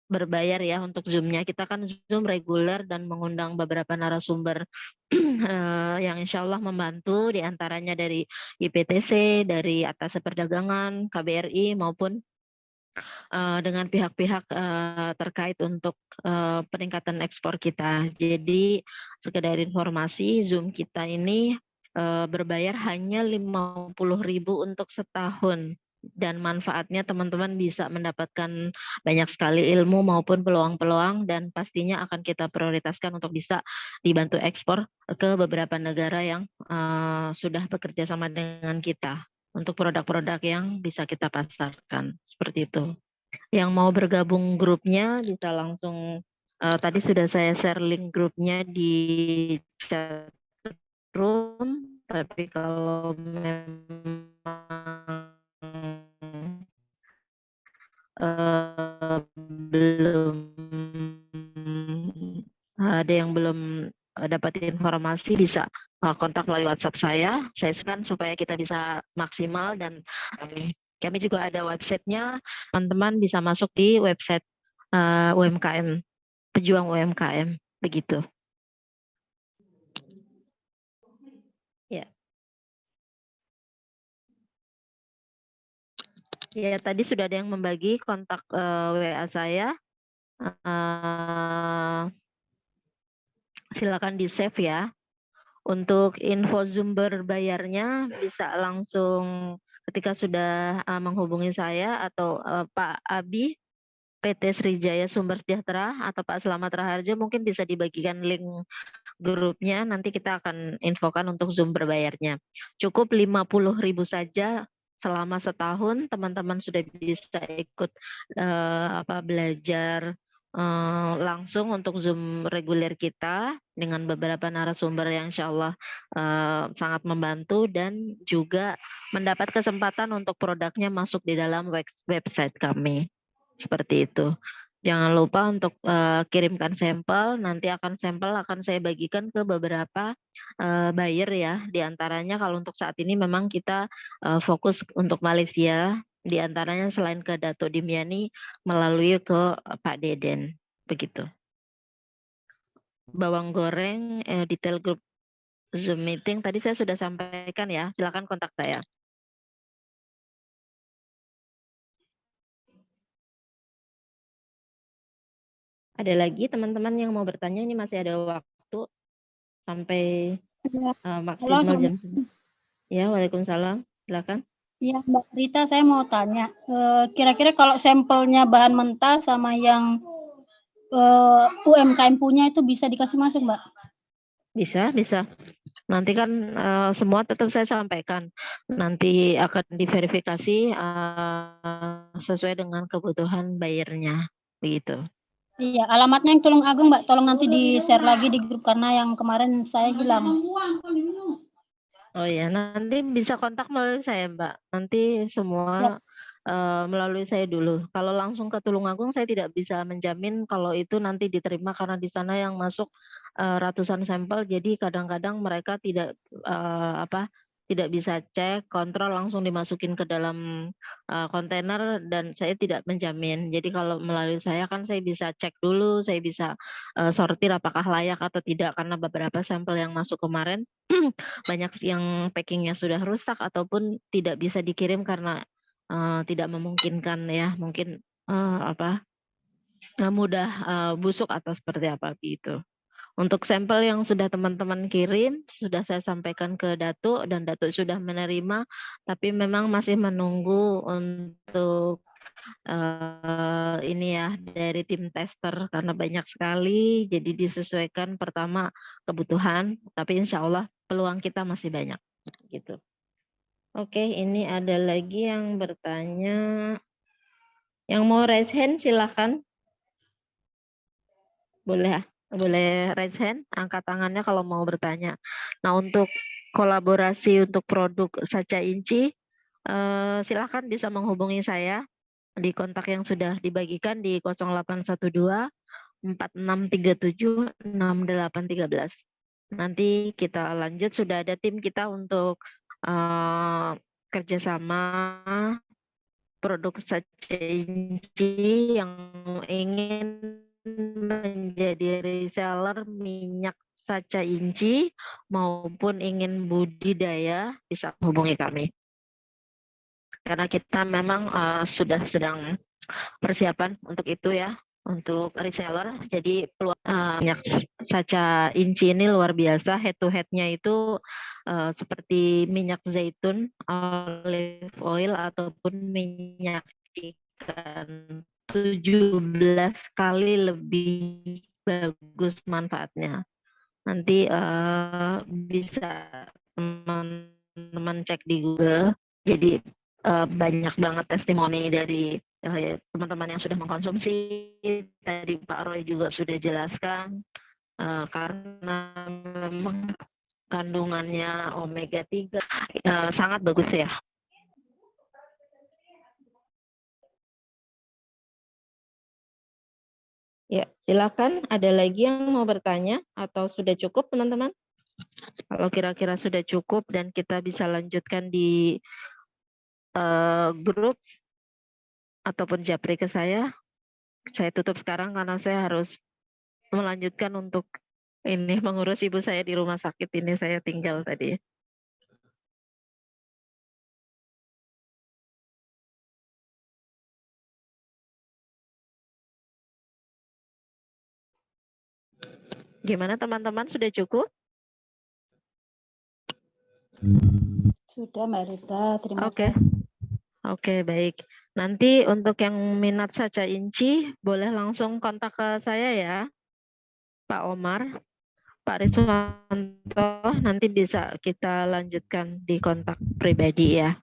berbayar ya. Untuk Zoom-nya kita kan Zoom reguler dan mengundang beberapa narasumber yang insya Allah membantu, diantaranya dari IPTC, dari Atas Perdagangan, KBRI, maupun dengan pihak-pihak terkait untuk peningkatan ekspor kita. Jadi sekedar informasi, Zoom kita ini berbayar hanya 50.000 untuk setahun. Dan manfaatnya teman-teman bisa mendapatkan banyak sekali ilmu maupun peluang-peluang, dan pastinya akan kita prioritaskan untuk bisa dibantu ekspor ke beberapa negara yang sudah bekerja sama dengan kita untuk produk-produk yang bisa kita pasarkan. Seperti itu. Yang mau bergabung grupnya bisa langsung, tadi sudah saya share link grupnya di chat room, tapi kalau memang belum ada yang belum dapat informasi, bisa kontak melalui WhatsApp saya kan supaya kita bisa maksimal. Dan kami juga ada websitenya, teman-teman bisa masuk di website UMKM, Pejuang UMKM, begitu. Ya. Ya, tadi sudah ada yang membagi kontak WA saya. silakan di-save ya. Untuk info Zoom berbayarnya bisa langsung ketika sudah menghubungi saya atau Pak Abi, PT Srijaya Sumber Sejahtera atau Pak Slamet Raharjo, mungkin bisa dibagikan link grupnya, nanti kita akan infokan untuk Zoom berbayarnya. Cukup 50.000 saja selama setahun, teman-teman sudah bisa ikut belajar langsung untuk Zoom reguler kita dengan beberapa narasumber yang insya Allah sangat membantu, dan juga mendapat kesempatan untuk produknya masuk di dalam website kami. Seperti itu. Jangan lupa untuk kirimkan sampel, nanti sampel akan saya bagikan ke beberapa buyer ya. Di antaranya kalau untuk saat ini memang kita fokus untuk Malaysia, di antaranya selain ke Dato Dimiani melalui ke Pak Deden, begitu. Bawang goreng detail grup Zoom meeting tadi saya sudah sampaikan ya, silakan kontak saya. Ada lagi teman-teman yang mau bertanya? Ini masih ada waktu sampai maksimal jam 9. Ya, waalaikumsalam. Silakan. Ya, Mbak Rita, saya mau tanya, kira-kira kalau sampelnya bahan mentah sama yang UMKM punya itu bisa dikasih masuk, Mbak? Bisa, bisa. Nanti kan semua tetap saya sampaikan. Nanti akan diverifikasi sesuai dengan kebutuhan bayarnya, begitu. Iya, alamatnya yang Tulung Agung, Mbak. Tolong nanti di-share lagi di grup karena yang kemarin saya hilang. Oh ya, nanti bisa kontak melalui saya, Mbak. Nanti semua melalui saya dulu. Kalau langsung ke Tulung Agung saya tidak bisa menjamin kalau itu nanti diterima karena di sana yang masuk ratusan sampel. Jadi kadang-kadang mereka tidak tidak bisa cek, kontrol, langsung dimasukin ke dalam kontainer dan saya tidak menjamin. Jadi kalau melalui saya kan saya bisa cek dulu, saya bisa sortir apakah layak atau tidak, karena beberapa sampel yang masuk kemarin banyak yang packingnya sudah rusak ataupun tidak bisa dikirim karena tidak memungkinkan ya, mungkin mudah busuk atau seperti apa gitu. Untuk sampel yang sudah teman-teman kirim, sudah saya sampaikan ke Datuk dan Datuk sudah menerima, tapi memang masih menunggu untuk ini ya dari tim tester karena banyak sekali, jadi disesuaikan pertama kebutuhan, tapi insya Allah peluang kita masih banyak gitu. Oke, ini ada lagi yang bertanya, yang mau raise hand silahkan. Boleh raise hand, angkat tangannya kalau mau bertanya. Nah, untuk kolaborasi untuk produk Sacha Inci, silahkan bisa menghubungi saya di kontak yang sudah dibagikan di 0812 4637 6813. Nanti kita lanjut, sudah ada tim kita untuk kerjasama produk Sacha Inci yang ingin menjadi reseller minyak Sacha Inci maupun ingin budidaya bisa hubungi kami. Karena kita memang sudah sedang persiapan untuk itu ya, untuk reseller. Jadi peluang minyak Sacha Inci ini luar biasa, head to head-nya itu seperti minyak zaitun, olive oil ataupun minyak ikan, 17 kali lebih bagus manfaatnya. Nanti bisa teman-teman cek di Google. Jadi banyak banget testimoni dari teman-teman yang sudah mengkonsumsi. Tadi Pak Roy juga sudah jelaskan karena memang kandungannya omega 3 sangat bagus ya. Ya, silakan. Ada lagi yang mau bertanya atau sudah cukup, teman-teman? Kalau kira-kira sudah cukup dan kita bisa lanjutkan di grup ataupun japri ke saya tutup sekarang karena saya harus melanjutkan untuk ini mengurus ibu saya di rumah sakit ini, saya tinggal tadi. Gimana teman-teman, sudah cukup? Sudah Mbak Rita, terima Oke. kasih. Oke, baik. Nanti untuk yang minat saja inci, boleh langsung kontak ke saya ya, Pak Omar, Pak Riswanto, nanti bisa kita lanjutkan di kontak pribadi ya.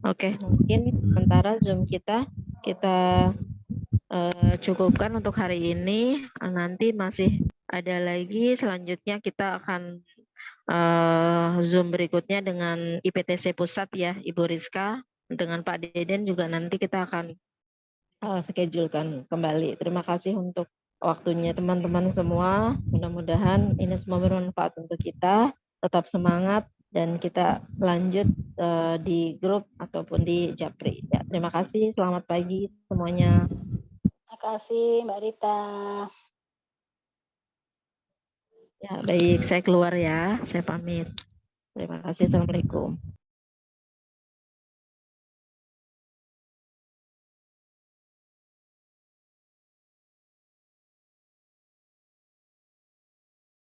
Oke, mungkin sementara Zoom kita cukupkan untuk hari ini. Nanti masih ada lagi, selanjutnya kita akan Zoom berikutnya dengan IPTC Pusat ya, Ibu Rizka. Dengan Pak Deden juga nanti kita akan schedulekan kembali. Terima kasih untuk waktunya teman-teman semua. Mudah-mudahan ini semua bermanfaat untuk kita. Tetap semangat dan kita lanjut di grup ataupun di Japri. Ya, terima kasih. Selamat pagi semuanya. Terima kasih Mbak Rita. Ya, baik. Saya keluar ya. Saya pamit. Terima kasih. Assalamualaikum.